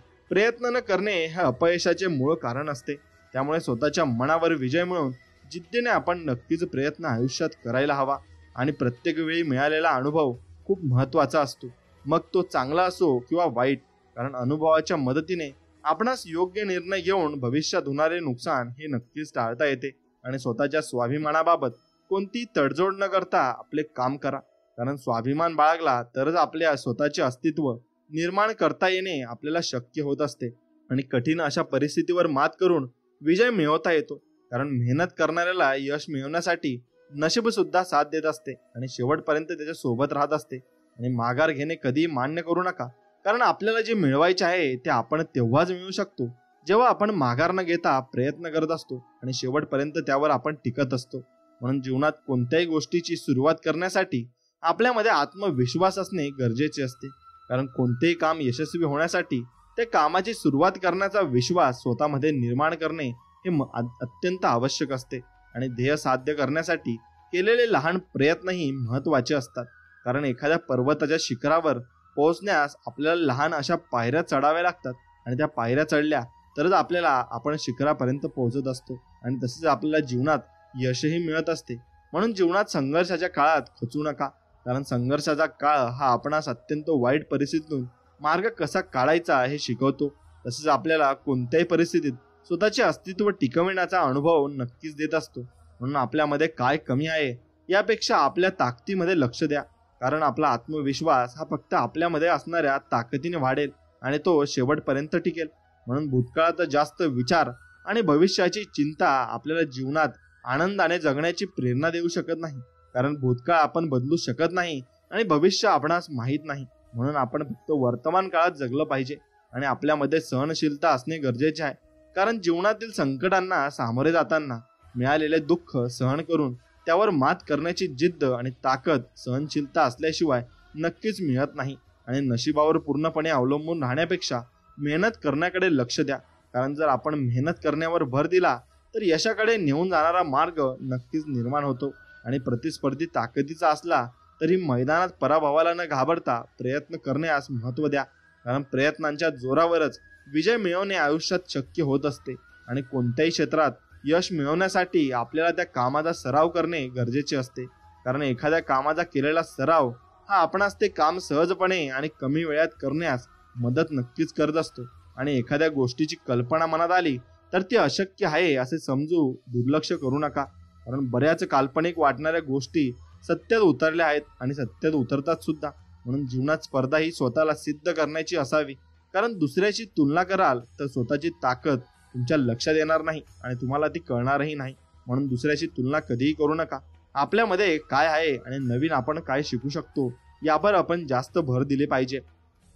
प्रयत्न न करणे हे अपयशाचे मूळ कारण असते. त्यामुळे स्वतःच्या मनावर विजय मिळवून जिद्दीने आपण नक्कीच प्रयत्न आयुष्यात करायला हवा. आणि प्रत्येक वेळी मिळालेला अनुभव खूप महत्त्वाचा असतो, मग तो चांगला असो किंवा वाईट. कारण अनुभवाच्या मदतीने आपणास योग्य निर्णय घेऊन भविष्यात होणारे नुकसान हे नक्कीच टाळता येते. आणि स्वतःच्या स्वाभिमानाबाबत कोणती तडजोड न करता आपले काम करा. कारण स्वाभिमान बाळगला तरच आपल्या स्वतःचे अस्तित्व निर्माण करता येणे आपल्याला शक्य होत असते. आणि कठीण अशा परिस्थितीवर मात करून विजय मिळवता येतो. कारण मेहनत करणाऱ्याला यश मिळवण्यासाठी नशीब सुद्धा साथ देत असते आणि शेवटपर्यंत त्याच्या सोबत राहत असते. आणि माघार घेणे कधीही मान्य करू नका. कारण आपल्याला जे मिळवायचे आहे ते आपण तेव्हाच मिळवू शकतो जेव्हा आपण माघार न घेता प्रयत्न करत असतो आणि शेवटपर्यंत त्यावर आपण टिकत असतो. म्हणून जीवनात कोणत्याही गोष्टीची सुरुवात करण्यासाठी आपल्यामध्ये आत्मविश्वास असणे गरजेचे असते. कारण कोणतेही काम यशस्वी होण्यासाठी त्या कामाची सुरुवात करण्याचा विश्वास स्वतःमध्ये निर्माण करणे हे अत्यंत आवश्यक असते. आणि ध्येय साध्य करण्यासाठी केलेले लहान प्रयत्नही महत्त्वाचे असतात. कारण एखाद्या पर्वताच्या शिखरावर पोहोचण्यास आपल्याला लहान अशा पायऱ्या चढाव्या लागतात आणि त्या पायऱ्या चढल्या तरच आपण शिखरापर्यंत पोहोचत असतो. आणि तसेच आपल्याला जीवनात यशही मिळत असते. म्हणून जीवनात संघर्षाच्या काळात खचू नका. कारण संघर्षाचा काळ हा आपणास अत्यंत वाईट परिस्थितीतून मार्ग कसा काढायचा हे शिकवतो. तसेच आपल्याला कोणत्याही परिस्थितीत स्वतःचे अस्तित्व टिकविण्याचा अनुभव नक्कीच देत असतो. म्हणून आपल्यामध्ये काय कमी आहे यापेक्षा आपल्या ताकदीमध्ये लक्ष द्या. कारण आपला आत्मविश्वास हा फक्त आपल्यामध्ये असणाऱ्या ताकदीने वाढेल आणि तो शेवटपर्यंत टिकेल. म्हणून भूतकाळात जास्त विचार आणि भविष्याची चिंता आपल्याला जीवनात आनंदाने जगण्याची प्रेरणा देऊ शकत नाही. कारण भूतकाळ आपण बदलू शकत नाही आणि भविष्य आपणास माहीत नाही. म्हणून आपण फक्त वर्तमान काळात जगलं पाहिजे आणि आपल्यामध्ये सहनशीलता असणे गरजेचे आहे. कारण जीवनातील संकटांना सामोरे जाताना मिळालेले दुःख सहन करून त्यावर मात करण्याची जिद्द आणि ताकद सहनशीलता असल्याशिवाय नक्कीच मिळत नाही. आणि नशिबावर पूर्णपणे अवलंबून राहण्यापेक्षा मेहनत करण्याकडे लक्ष द्या. कारण जर आपण मेहनत करण्यावर भर दिला तर यशाकडे नेऊन जाणारा मार्ग नक्कीच निर्माण होतो. आणि प्रतिस्पर्धी ताकदीचा असला तरी मैदानात पराभवाला न घाबरता प्रयत्न करण्यास महत्त्व द्या. कारण प्रयत्नांच्या जोरावरच विजय मिळवणे आयुष्यात शक्य होत असते. आणि कोणत्याही क्षेत्रात यश मिळवण्यासाठी आपल्याला त्या कामाचा सराव करणे गरजेचे असते. कारण एखाद्या कामाचा केलेला सराव हा आपणास ते काम सहजपणे आणि कमी वेळात करण्यास मदत नक्कीच करत असतो. आणि एखाद्या गोष्टीची कल्पना मनात आली तर ती अशक्य आहे असे समजू दुर्लक्ष करू नका. कारण बऱ्याच काल्पनिक वाटणाऱ्या गोष्टी सत्यात उतरल्या आहेत आणि सत्यात उतरतात सुद्धा. म्हणून जीवनात स्पर्धा ही स्वतःला सिद्ध करण्याची असावी. कारण दुसऱ्याची तुलना कराल तर स्वतःची ताकद तुमच्या लक्षात येणार नाही आणि तुम्हाला ती कळणारही नाही. म्हणून दुसऱ्याची तुलना कधीही करू नका. आपल्यामध्ये काय आहे आणि नवीन आपण काय शिकू शकतो यावर आपण जास्त भर दिले पाहिजे.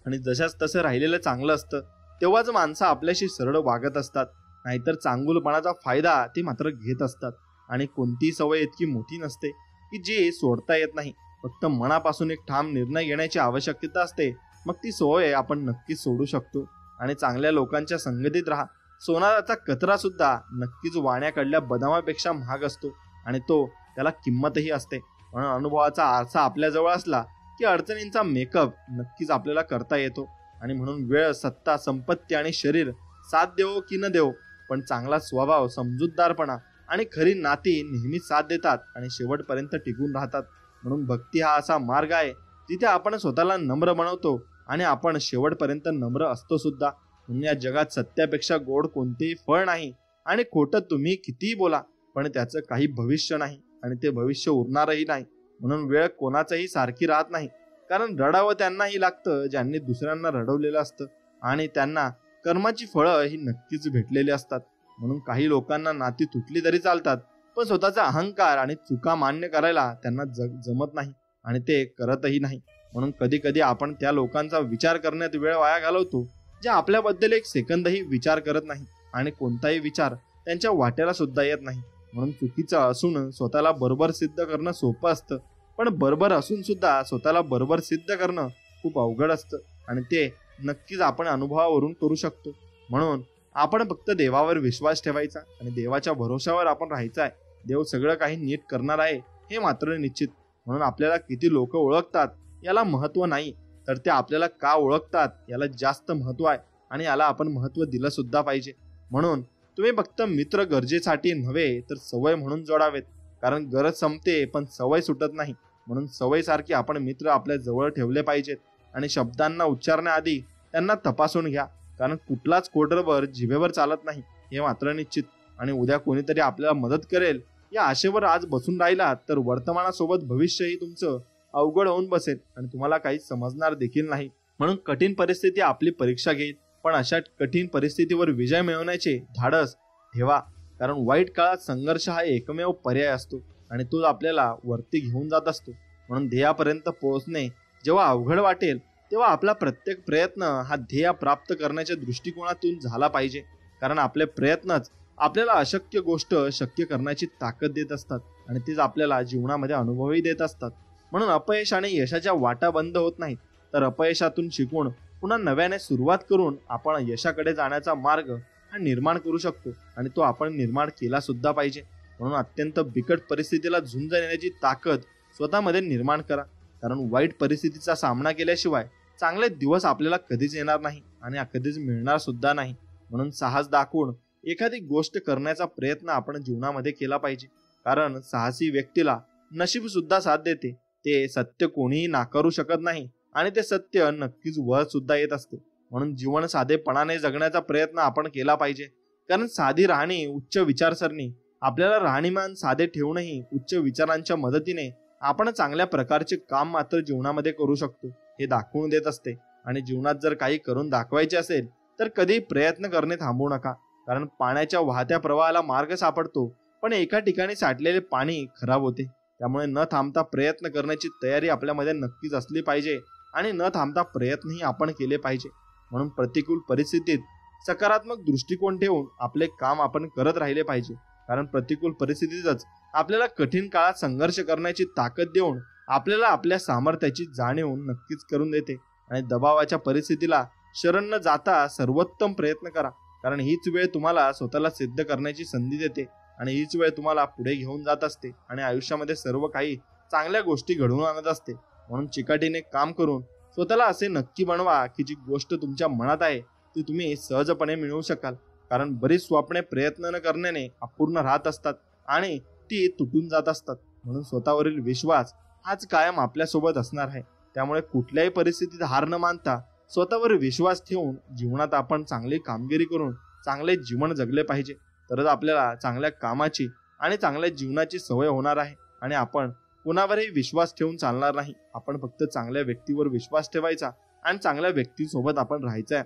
आणि जशाच तसं राहिलेलं चांगलं असतं तेव्हाच माणसं आपल्याशी सरळ वागत असतात. नाहीतर चांगुलपणाचा फायदा ते मात्र घेत असतात. आणि कोणतीही सवय इतकी मोठी नसते की जी सोडता येत नाही. फक्त मनापासून एक ठाम निर्णय घेण्याची आवश्यकता असते. मग ती सवय आपण नक्कीच सोडू शकतो. आणि चांगल्या लोकांच्या संगतीत राहा. सोनाराचा कचरा सुद्धा नक्कीच वाण्याकडल्या बदामापेक्षा महाग असतो आणि त्याला किंमतही असते. म्हणून अनुभवाचा आरसा आपल्याजवळ असला की अडचणींचा मेकअप नक्कीच आपल्याला करता येतो. आणि म्हणून वेळ, सत्ता, संपत्ती आणि शरीर साथ देवो की न देवो, पण चांगला स्वभाव, समजूतदारपणा आणि खरी नाती नेहमी साथ देतात आणि शेवटपर्यंत टिकून राहतात. म्हणून भक्ती हा असा मार्ग आहे जिथे आपण स्वतःला नम्र बनवतो आणि आपण शेवटपर्यंत नम्र असतो सुद्धा. म्हणून या जगात सत्यापेक्षा गोड कोणतेही फळ नाही आणि खोटं तुम्ही कितीही बोला पण त्याचं काही भविष्य नाही आणि ते भविष्य उरणारही नाही. म्हणून वेळ कोणाचंही सारखी राहत नाही, कारण रडावं त्यांनाही लागतं ज्यांनी दुसऱ्यांना रडवलेलं असतं आणि त्यांना कर्माची फळं ही नक्कीच भेटलेली असतात. म्हणून काही लोकांना नाती तुटली तरी चालतात, पण स्वतःचा अहंकार आणि चुका मान्य करायला त्यांना जमत नाही आणि ते करतही नाही. म्हणून कधी कधी आपण त्या लोकांचा विचार करण्यात वेळ वाया घालवतो जे आपल्याबद्दल एक सेकंदही विचार करत नाही आणि कोणताही विचार त्यांच्या वाट्याला सुद्धा येत नाही. म्हणून चुकीचं असून स्वतःला बरोबर सिद्ध करणं सोपं असतं, पण बरोबर असून सुद्धा स्वतःला बरोबर सिद्ध करणं खूप अवघड असतं आणि ते नक्कीच आपण अनुभवावरून करू शकतो. म्हणून आपण फक्त देवावर विश्वास ठेवायचा आणि देवाच्या भरोशावर आपण राहायचं आहे. देव सगळं काही नीट करणार आहे हे मात्र निश्चित. म्हणून आपल्याला किती लोक ओळखतात याला महत्व नाही, तर ते आपल्याला का ओळखतात याला जास्त महत्व आहे आणि याला आपण महत्व दिलं सुद्धा पाहिजे. म्हणून तुम्ही फक्त मित्र गरजेसाठी नव्हे तर सवय म्हणून जोडावेत, कारण गरज संपते पण सवय सुटत नाही. म्हणून सवयीसारखी आपण मित्र आपल्या जवळ ठेवले पाहिजेत आणि शब्दांना उच्चारण्याआधी त्यांना तपासून घ्या, कारण कुठलाच कोडरबर जिभेवर चालत नाही हे मात्र निश्चित. आणि उद्या कोणीतरी आपल्याला मदत करेल या आशेवर आज बसून राहिला तर वर्तमानासोबत भविष्यही तुमचं अवघड होऊन बसेल आणि तुम्हाला काही समजणार देखील नाही. म्हणून कठीण परिस्थिती आपली परीक्षा घेईल, पण अशा कठीण परिस्थितीवर विजय मिळवण्याचे धाडस ठेवा, कारण वाईट काळात संघर्ष हा एकमेव पर्याय असतो आणि तो आपल्याला वरती घेऊन जात असतो. म्हणून ध्येयापर्यंत पोहोचणे जेव्हा अवघड वाटेल तेव्हा आपला प्रत्येक प्रयत्न हा ध्येय प्राप्त करण्याच्या दृष्टिकोनातून झाला पाहिजे, कारण आपले प्रयत्नच आपल्याला अशक्य गोष्ट शक्य करण्याची ताकद देत असतात आणि तेच आपल्याला जीवनामध्ये अनुभवही देत असतात. म्हणून अपयश आणि यशाच्या वाटा बंद होत नाहीत, तर अपयशातून शिकून पुन्हा नव्याने सुरुवात करून आपण यशाकडे जाण्याचा मार्ग हा निर्माण करू शकतो आणि तो आपण निर्माण केला सुद्धा पाहिजे. म्हणून अत्यंत बिकट परिस्थितीला झुंज देण्याची ताकद स्वतःमध्ये निर्माण करा, कारण वाईट परिस्थितीचा सामना केल्याशिवाय चांगले दिवस आपल्याला कधीच येणार नाही आणि कधीच मिळणार सुद्धा नाही. म्हणून साहस दाखवून एखादी गोष्ट करण्याचा प्रयत्न आपण जीवनामध्ये केला पाहिजे, कारण साहसी व्यक्तीला नशीब सुद्धा साथ देते. ते सत्य कोणीही नाकारू शकत नाही आणि ते सत्य नक्कीच वर सुद्धा येत असते. म्हणून जीवन साधेपणाने जगण्याचा प्रयत्न आपण केला पाहिजे, कारण साधी राहणी, उच्च विचारसरणी आपल्याला राहणीमान साधे ठेवूनही उच्च विचारांच्या मदतीने आपण चांगल्या प्रकारचे काम मात्र जीवनामध्ये करू शकतो हे दाखवून देत असते. आणि जीवनात जर काही करून दाखवायचे असेल तर कधी प्रयत्न करणे थांबवू नका, कारण पाण्याच्या वाहत्या प्रवाहाला मार्ग सापडतो पण एका ठिकाणी साठलेले पाणी खराब होते. त्यामुळे न थांबता प्रयत्न करण्याची तयारी आपल्यामध्ये नक्कीच असली पाहिजे आणि न थांबता प्रयत्नही आपण केले पाहिजे. म्हणून प्रतिकूल परिस्थितीत सकारात्मक दृष्टिकोन ठेवून आपले काम आपण करत राहिले पाहिजे, कारण प्रतिकूल परिस्थितीतच आपल्याला कठीण काळात संघर्ष करण्याची ताकद देऊन आपल्याला आपल्या सामर्थ्याची जाणीव नक्कीच करून देते. आणि दबावाच्या परिस्थितीला शरण न जाता सर्वोत्तम प्रयत्न करा, कारण हीच वेळ तुम्हाला स्वतःला सिद्ध करण्याची संधी देते आणि हीच वेळ तुम्हाला पुढे घेऊन जात असते आणि आयुष्यामध्ये सर्व काही चांगल्या गोष्टी घडवून आणत असते. म्हणून चिकाटीने काम करून स्वतःला असे नक्की बनवा की जी गोष्ट तुमच्या मनात आहे ती तुम्ही सहजपणे मिळवू शकाल, कारण बरीच स्वप्ने प्रयत्न न करण्याने अपूर्ण राहत असतात आणि ती तुटून जात असतात. म्हणून स्वतःवरील विश्वास हाच कायम आपल्यासोबत असणार आहे. त्यामुळे कुठल्याही परिस्थितीत हार न मानता स्वतःवर विश्वास ठेवून जीवनात आपण चांगली कामगिरी करून चांगले जीवन जगले पाहिजे, तरच आपल्याला चांगल्या कामाची आणि चांगल्या जीवनाची सवय होणार आहे आणि आपण कुणावरही विश्वास ठेवून चालणार नाही. आपण फक्त चांगल्या व्यक्तीवर विश्वास ठेवायचा आणि चांगल्या व्यक्तीसोबत आपण राहायचं आहे.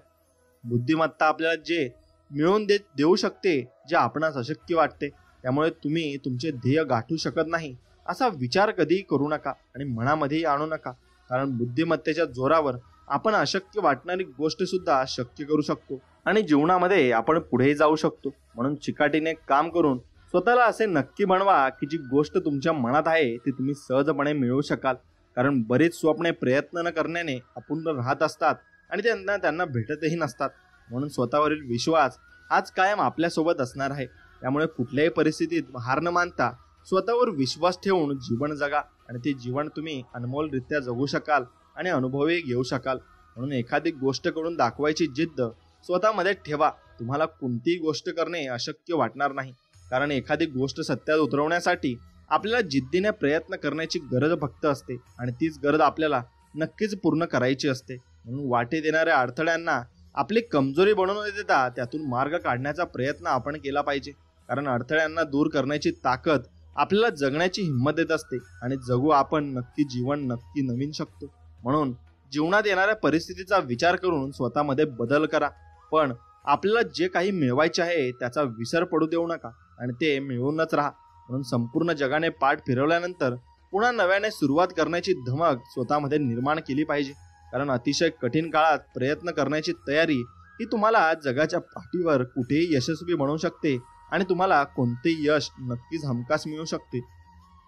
बुद्धिमत्ता आपल्याला जे मिळवून देऊ शकते जे आपणास अशक्य वाटते. त्यामुळे तुम्ही तुमचे ध्येय गाठू शकत नाही असा विचार कधीही करू नका आणि मनामध्येही आणू नका, कारण बुद्धिमत्तेच्या जोरावर आपण अशक्य वाटणारी गोष्ट सुद्धा शक्य करू शकतो आणि जीवनामध्ये आपण पुढे जाऊ शकतो. म्हणून चिकाटीने काम करून स्वतःला असे नक्की बनवा की जी गोष्ट तुमच्या मनात आहे ती तुम्ही सहजपणे मिळवू शकाल, कारण बरेच स्वप्ने प्रयत्न न करण्याने अपूर्ण राहत असतात आणि त्यांना भेटतही नसतात. म्हणून स्वतःवरील विश्वास हाच कायम आपल्यासोबत असणार आहे. त्यामुळे कुठल्याही परिस्थितीत हार न मानता स्वतःवर विश्वास ठेवून जीवन जगा आणि ते जीवन तुम्ही अनमोलरित्या जगू शकाल आणि अनुभवही घेऊ शकाल. म्हणून एखादी गोष्ट करून दाखवायची जिद्द स्वतःमध्ये ठेवा. तुम्हाला कोणतीही गोष्ट करणे अशक्य वाटणार नाही, कारण एखादी गोष्ट सत्यात उतरवण्यासाठी आपल्याला जिद्दीने प्रयत्न करण्याची गरज फक्त असते आणि तीच गरज आपल्याला नक्कीच पूर्ण करायची असते. म्हणून वाटेत येणाऱ्या अडथळ्यांना आपली कमजोरी बनवून न देता त्यातून मार्ग काढण्याचा प्रयत्न आपण केला पाहिजे, कारण अडथळ्यांना दूर करण्याची ताकद आपल्याला जगण्याची हिंमत देत असते आणि जगू आपण नक्की जीवन नक्की नवीन शकतो. म्हणून जीवनात येणाऱ्या परिस्थितीचा विचार करून स्वतःमध्ये बदल करा, पण आपल्याला जे काही मिळवायचे आहे त्याचा विसर पडू देऊ नका आणि ते मिळवूनच राहा. म्हणून संपूर्ण जगाने पाठ फिरवल्यानंतर पुन्हा नव्याने सुरुवात करण्याची धमक स्वतःमध्ये निर्माण केली पाहिजे, कारण अतिशय कठीण काळात प्रयत्न करण्याची तयारी ही तुम्हाला जगाच्या पाठीवर कुठेही यशस्वी बनवू शकते आणि तुम्हाला कोणतेही यश नक्कीच हमखास मिळू शकते.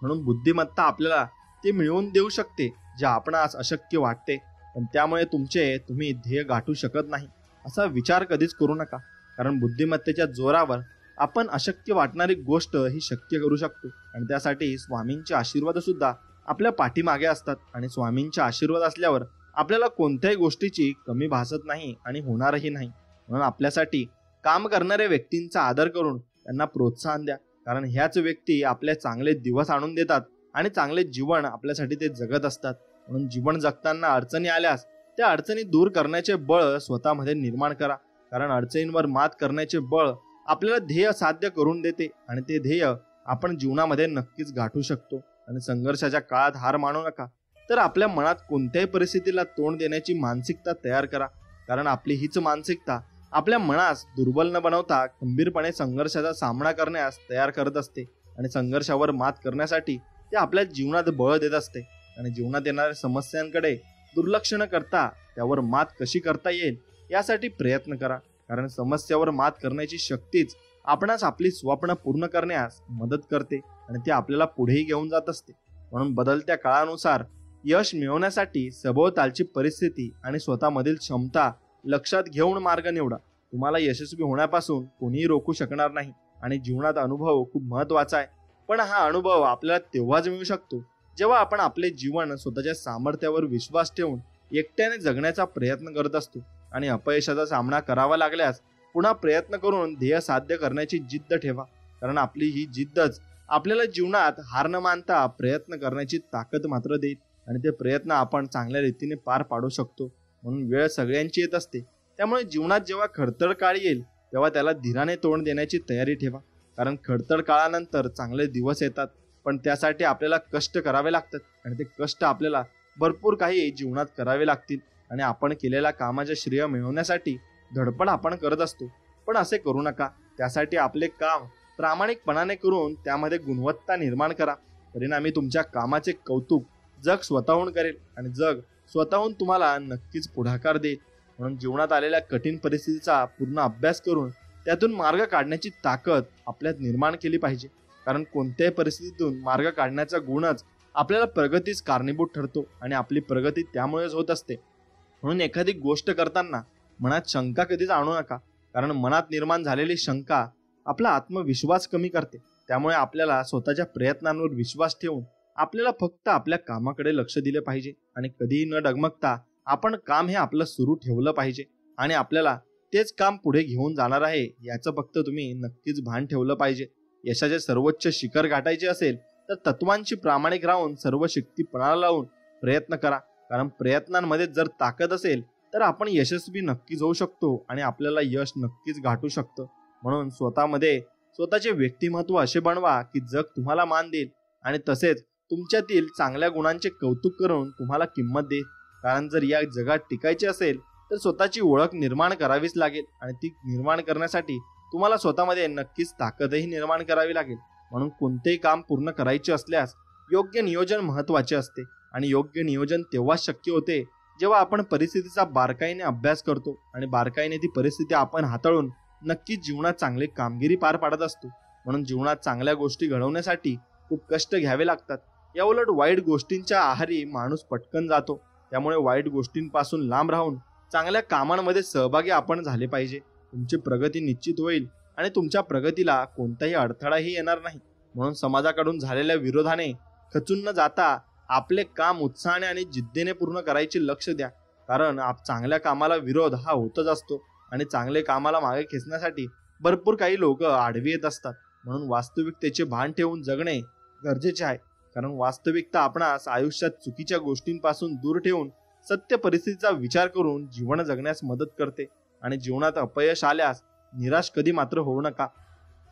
म्हणून बुद्धिमत्ता आपल्याला ते मिळवून देऊ शकते जे आपणास अशक्य वाटते, पण त्यामुळे तुम्ही ध्येय गाठू शकत नाही असा विचार कधीच करू नका, कारण बुद्धिमत्तेच्या जोरावर आपण अशक्य वाटणारी गोष्ट ही शक्य करू शकतो. आणि त्यासाठी स्वामींचे आशीर्वाद सुद्धा आपल्या पाठीमागे असतात आणि स्वामींचे आशीर्वाद असल्यावर आपल्याला कोणत्याही गोष्टीची कमी भासत नाही आणि होणारही नाही. म्हणून आपल्यासाठी काम करणाऱ्या व्यक्तींचा आदर करून त्यांना प्रोत्साहन द्या, कारण ह्याच व्यक्ती आपले चांगले दिवस आणून देतात आणि चांगले जीवन आपल्यासाठी ते जगत असतात. म्हणून जीवन जगताना अडचणी आल्यास त्या अडचणी दूर करण्याचे बळ स्वतःमध्ये निर्माण करा, कारण अडचणींवर मात करण्याचे बळ आपल्याला ध्येय साध्य करून देते आणि ते ध्येय आपण जीवनामध्ये नक्कीच गाठू शकतो. आणि संघर्षाच्या काळात हार मानू नका, तर आपल्या मनात कोणत्याही परिस्थितीला तोंड देण्याची मानसिकता तयार करा, कारण आपली हीच मानसिकता आपल्या मनास दुर्बल न बनवता खंबीरपणे संघर्षाचा सामना करण्यास तयार करत असते आणि संघर्षावर मात करण्यासाठी ते आपल्या जीवनात बळ देत असते. आणि जीवनात येणाऱ्या समस्यांकडे दुर्लक्ष न करता त्यावर मात कशी करता येईल यासाठी प्रयत्न करा, कारण समस्यावर मात करण्याची शक्तीच आपणास आपली स्वप्न पूर्ण करण्यास मदत करते आणि ते आपल्याला पुढेही घेऊन जात असते. म्हणून बदलत्या काळानुसार यश मिळवण्यासाठी सभोवतालची परिस्थिती आणि स्वतःमधील क्षमता लक्षात घेऊन मार्ग निवडा. तुम्हाला यशस्वी होण्यापासून कोणीही रोखू शकणार नाही आणि जीवनात अनुभव खूप महत्वाचा आहे, पण हा अनुभव आपल्याला तेव्हाच मिळू शकतो जेव्हा आपण आपले जीवन स्वतःच्या सामर्थ्यावर विश्वास ठेवून एकट्याने जगण्याचा प्रयत्न करत असतो. आणि अपयशाचा सामना करावा लागल्यास पुन्हा प्रयत्न करून ध्येय साध्य करण्याची जिद्द ठेवा, कारण आपली ही जिद्दच आपल्याला जीवनात हार न मानता प्रयत्न करण्याची ताकद मात्र देईल आणि ते प्रयत्न आपण चांगल्या रीतीने पार पाडू शकतो. म्हणून वेळ सगळ्यांची येत असते, त्यामुळे जीवनात जेव्हा खडतर काळ येईल तेव्हा त्याला धीराने तोंड देण्याची तयारी ठेवा, कारण खडतर काळानंतर चांगले दिवस येतात, पण त्यासाठी आपल्याला कष्ट करावे लागतात आणि ते कष्ट आपल्याला भरपूर काही जीवनात करावे लागतील. आणि आपण केलेल्या कामाचे श्रेय मिळवण्यासाठी धडपड आपण करत असतो, पण असे करू नका. त्यासाठी आपले काम प्रामाणिकपणाने करून त्यामध्ये गुणवत्ता निर्माण करा. परिणामी तुमच्या कामाचे कौतुक जग स्वतःहून करेल आणि जग स्वतःहून तुम्हाला नक्कीच पुढाकार देईल. म्हणून जीवनात आलेल्या कठीण परिस्थितीचा पूर्ण अभ्यास करून त्यातून मार्ग काढण्याची ताकद आपल्यात निर्माण केली पाहिजे, कारण कोणत्याही परिस्थितीतून मार्ग काढण्याचा गुणच आपल्याला प्रगतीस कारणीभूत ठरतो आणि आपली प्रगती त्यामुळेच होत असते. म्हणून एखादी गोष्ट करताना मनात शंका कधीच आणू नका, कारण मनात निर्माण झालेली शंका आपला आत्मविश्वास कमी करते. त्यामुळे आपल्याला स्वतःच्या प्रयत्नांवर विश्वास ठेवून आपल्याला फक्त आपल्या कामाकडे लक्ष दिले पाहिजे आणि कधीही न डगमगता आपण काम हे आपलं सुरू ठेवलं पाहिजे आणि आपल्याला तेच काम पुढे घेऊन जाणार आहे याचं फक्त तुम्ही नक्कीच भान ठेवलं पाहिजे. यशाचे सर्वोच्च शिखर गाठायचे असेल तर तत्वांची प्रामाणिक राहून सर्व शक्ती पणाला लावून प्रयत्न करा, कारण प्रयत्नांमध्ये जर ताकद असेल तर आपण यशस्वी नक्कीच होऊ शकतो आणि आपल्याला यश नक्कीच गाठू शकतं. म्हणून स्वतःमध्ये स्वतःचे व्यक्तिमत्व असे बनवा की जग तुम्हाला मान देईल आणि तसेच तुमच्यातील चांगल्या गुणांचे कौतुक करून तुम्हाला किंमत देईल, कारण जर या जगात टिकायचे असेल तर स्वतःची ओळख निर्माण करावीच लागेल आणि ती निर्माण करण्यासाठी तुम्हाला स्वतःमध्ये नक्कीच ताकदही निर्माण करावी लागेल. म्हणून कोणतेही काम पूर्ण करायचे असल्यास योग्य नियोजन महत्त्वाचे असते आणि योग्य नियोजन तेव्हाच शक्य होते जेव्हा आपण परिस्थितीचा बारकाईने अभ्यास करतो आणि बारकाईने ती परिस्थिती आपण हाताळून नक्कीच जीवनात चांगली कामगिरी पार पाडत असतो. म्हणून जीवनात चांगल्या गोष्टी घडवण्यासाठी खूप कष्ट घ्यावे लागतात. याउलट वाईट गोष्टींच्या आहारी माणूस पटकन जातो. त्यामुळे वाईट गोष्टींपासून लांब राहून चांगल्या कामांमध्ये सहभागी आपण झाले पाहिजे. तुमची प्रगती निश्चित होईल आणि तुमच्या प्रगतीला कोणताही अडथळाही येणार नाही. म्हणून समाजाकडून झालेल्या विरोधाने खचून न जाता आपले काम उत्साहाने आणि जिद्दीने पूर्ण करायचे लक्ष द्या, कारण चांगल्या कामाला विरोध हा होतच असतो आणि चांगले कामाला मागे खेचण्यासाठी भरपूर काही लोक आडवी येत असतात. म्हणून वास्तविकतेचे भान ठेवून जगणे गरजेचे आहे, कारण वास्तविकता आपणास आयुष्यात चुकीच्या गोष्टींपासून दूर ठेवून सत्य परिस्थितीचा विचार करून जीवन जगण्यास मदत करते. आणि जीवनात अपयश आल्यास निराश कधी मात्र होऊ नका,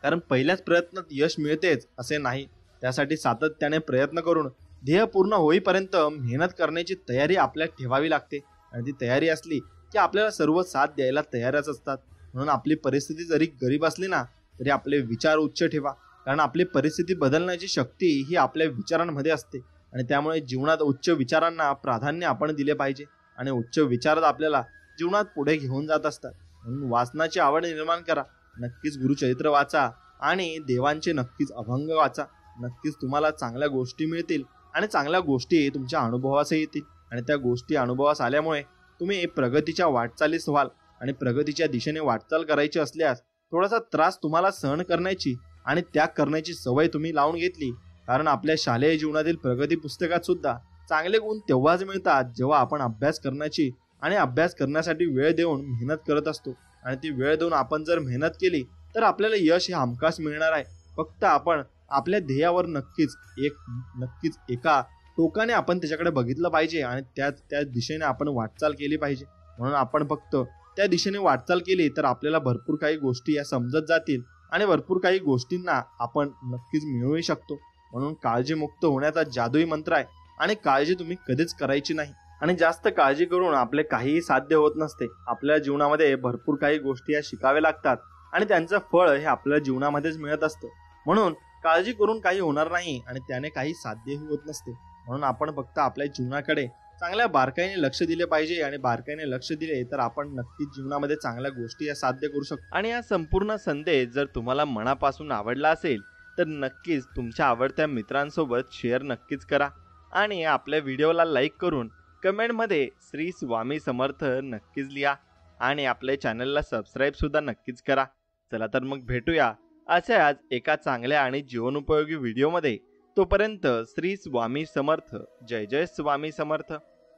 कारण पहिल्याच प्रयत्नात यश मिळतेच असे नाही. त्यासाठी सातत्याने प्रयत्न करून ध्येय पूर्ण होईपर्यंत मेहनत करण्याची तयारी आपल्यात ठेवावी लागते. आणि ती तयारी असली की आपल्याला सर्व साथ द्यायला तयारच असतात. म्हणून आपली परिस्थिती जरी गरीब असली ना तरी आपले विचार उच्च ठेवा, कारण आपली परिस्थिती बदलण्याची शक्ती ही आपल्या विचारांमध्ये असते. आणि त्यामुळे जीवनात उच्च विचारांना प्राधान्य आपण दिले पाहिजे आणि उच्च विचारच आपल्याला जीवनात पुढे घेऊन जात असतात. म्हणून वाचनाची आवड निर्माण करा, नक्कीच गुरुचरित्र वाचा आणि देवांचे नक्कीच अभंग वाचा. नक्कीच तुम्हाला चांगल्या गोष्टी मिळतील आणि चांगल्या गोष्टी तुमच्या अनुभवास येतील आणि त्या गोष्टी अनुभवास आल्यामुळे तुम्ही प्रगतीच्या वाटचालीस व्हाल. आणि प्रगतीच्या दिशेने वाटचाल करायची असल्यास थोडासा त्रास तुम्हाला सहन करण्याची आणि त्याग करण्याची सवय तुम्ही लावून घेतली, कारण आपल्या शालेय जीवनातील प्रगती पुस्तकात सुद्धा चांगले गुण तेव्हाच मिळतात जेव्हा आपण अभ्यास करण्याची आणि अभ्यास करण्यासाठी वेळ देऊन मेहनत करत असतो. आणि ती वेळ देऊन आपण जर मेहनत केली तर आपल्याला यश हे हमखास मिळणार आहे. फक्त आपण आपल्या ध्येयावर नक्कीच एका टोकाने आपण त्याच्याकडे बघितलं पाहिजे आणि त्या दिशेने आपण वाटचाल केली पाहिजे. म्हणून आपण फक्त त्या दिशेने वाटचाल केली तर आपल्याला भरपूर काही गोष्टी या समजत जातील आणि भरपूर काही गोष्टींना आपण नक्कीच मिळवू शकतो. म्हणून काळजीमुक्त होण्याचा जादुई मंत्र आहे आणि काळजी तुम्ही कधीच करायची नाही. आणि जास्त काळजी करून आपले काहीही साध्य होत नसते. आपल्या जीवनामध्ये भरपूर काही गोष्टी या शिकाव्या लागतात आणि त्यांचं फळ हे आपल्या जीवनामध्येच मिळत असतं. म्हणून काळजी करून काही होणार नाही आणि त्याने काही साध्यही होत नसते. म्हणून आपण फक्त आपल्या जीवनाकडे चांगल्या बारकाईने लक्ष दिले पाहिजे आणि बारकाईने लक्ष दिले तर आपण नक्कीच जीवनामध्ये चांगल्या गोष्टी या साध्य करू शकतो. आणि हा संपूर्ण संदेश जर तुम्हाला मनापासून आवडला असेल तर नक्कीच तुमच्या आवडत्या मित्रांसोबत शेअर नक्कीच करा आणि आपल्या व्हिडिओला लाईक करून कमेंटमध्ये श्री स्वामी समर्थ नक्कीच लिहा आणि आपल्या चॅनलला सबस्क्राईब सुद्धा नक्कीच करा. चला तर मग भेटूया अशाच एका चांगल्या आणि जीवनोपयोगी व्हिडिओमध्ये. तोपर्यंत श्री स्वामी समर्थ. जय जय स्वामी समर्थ.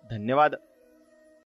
धन्यवाद.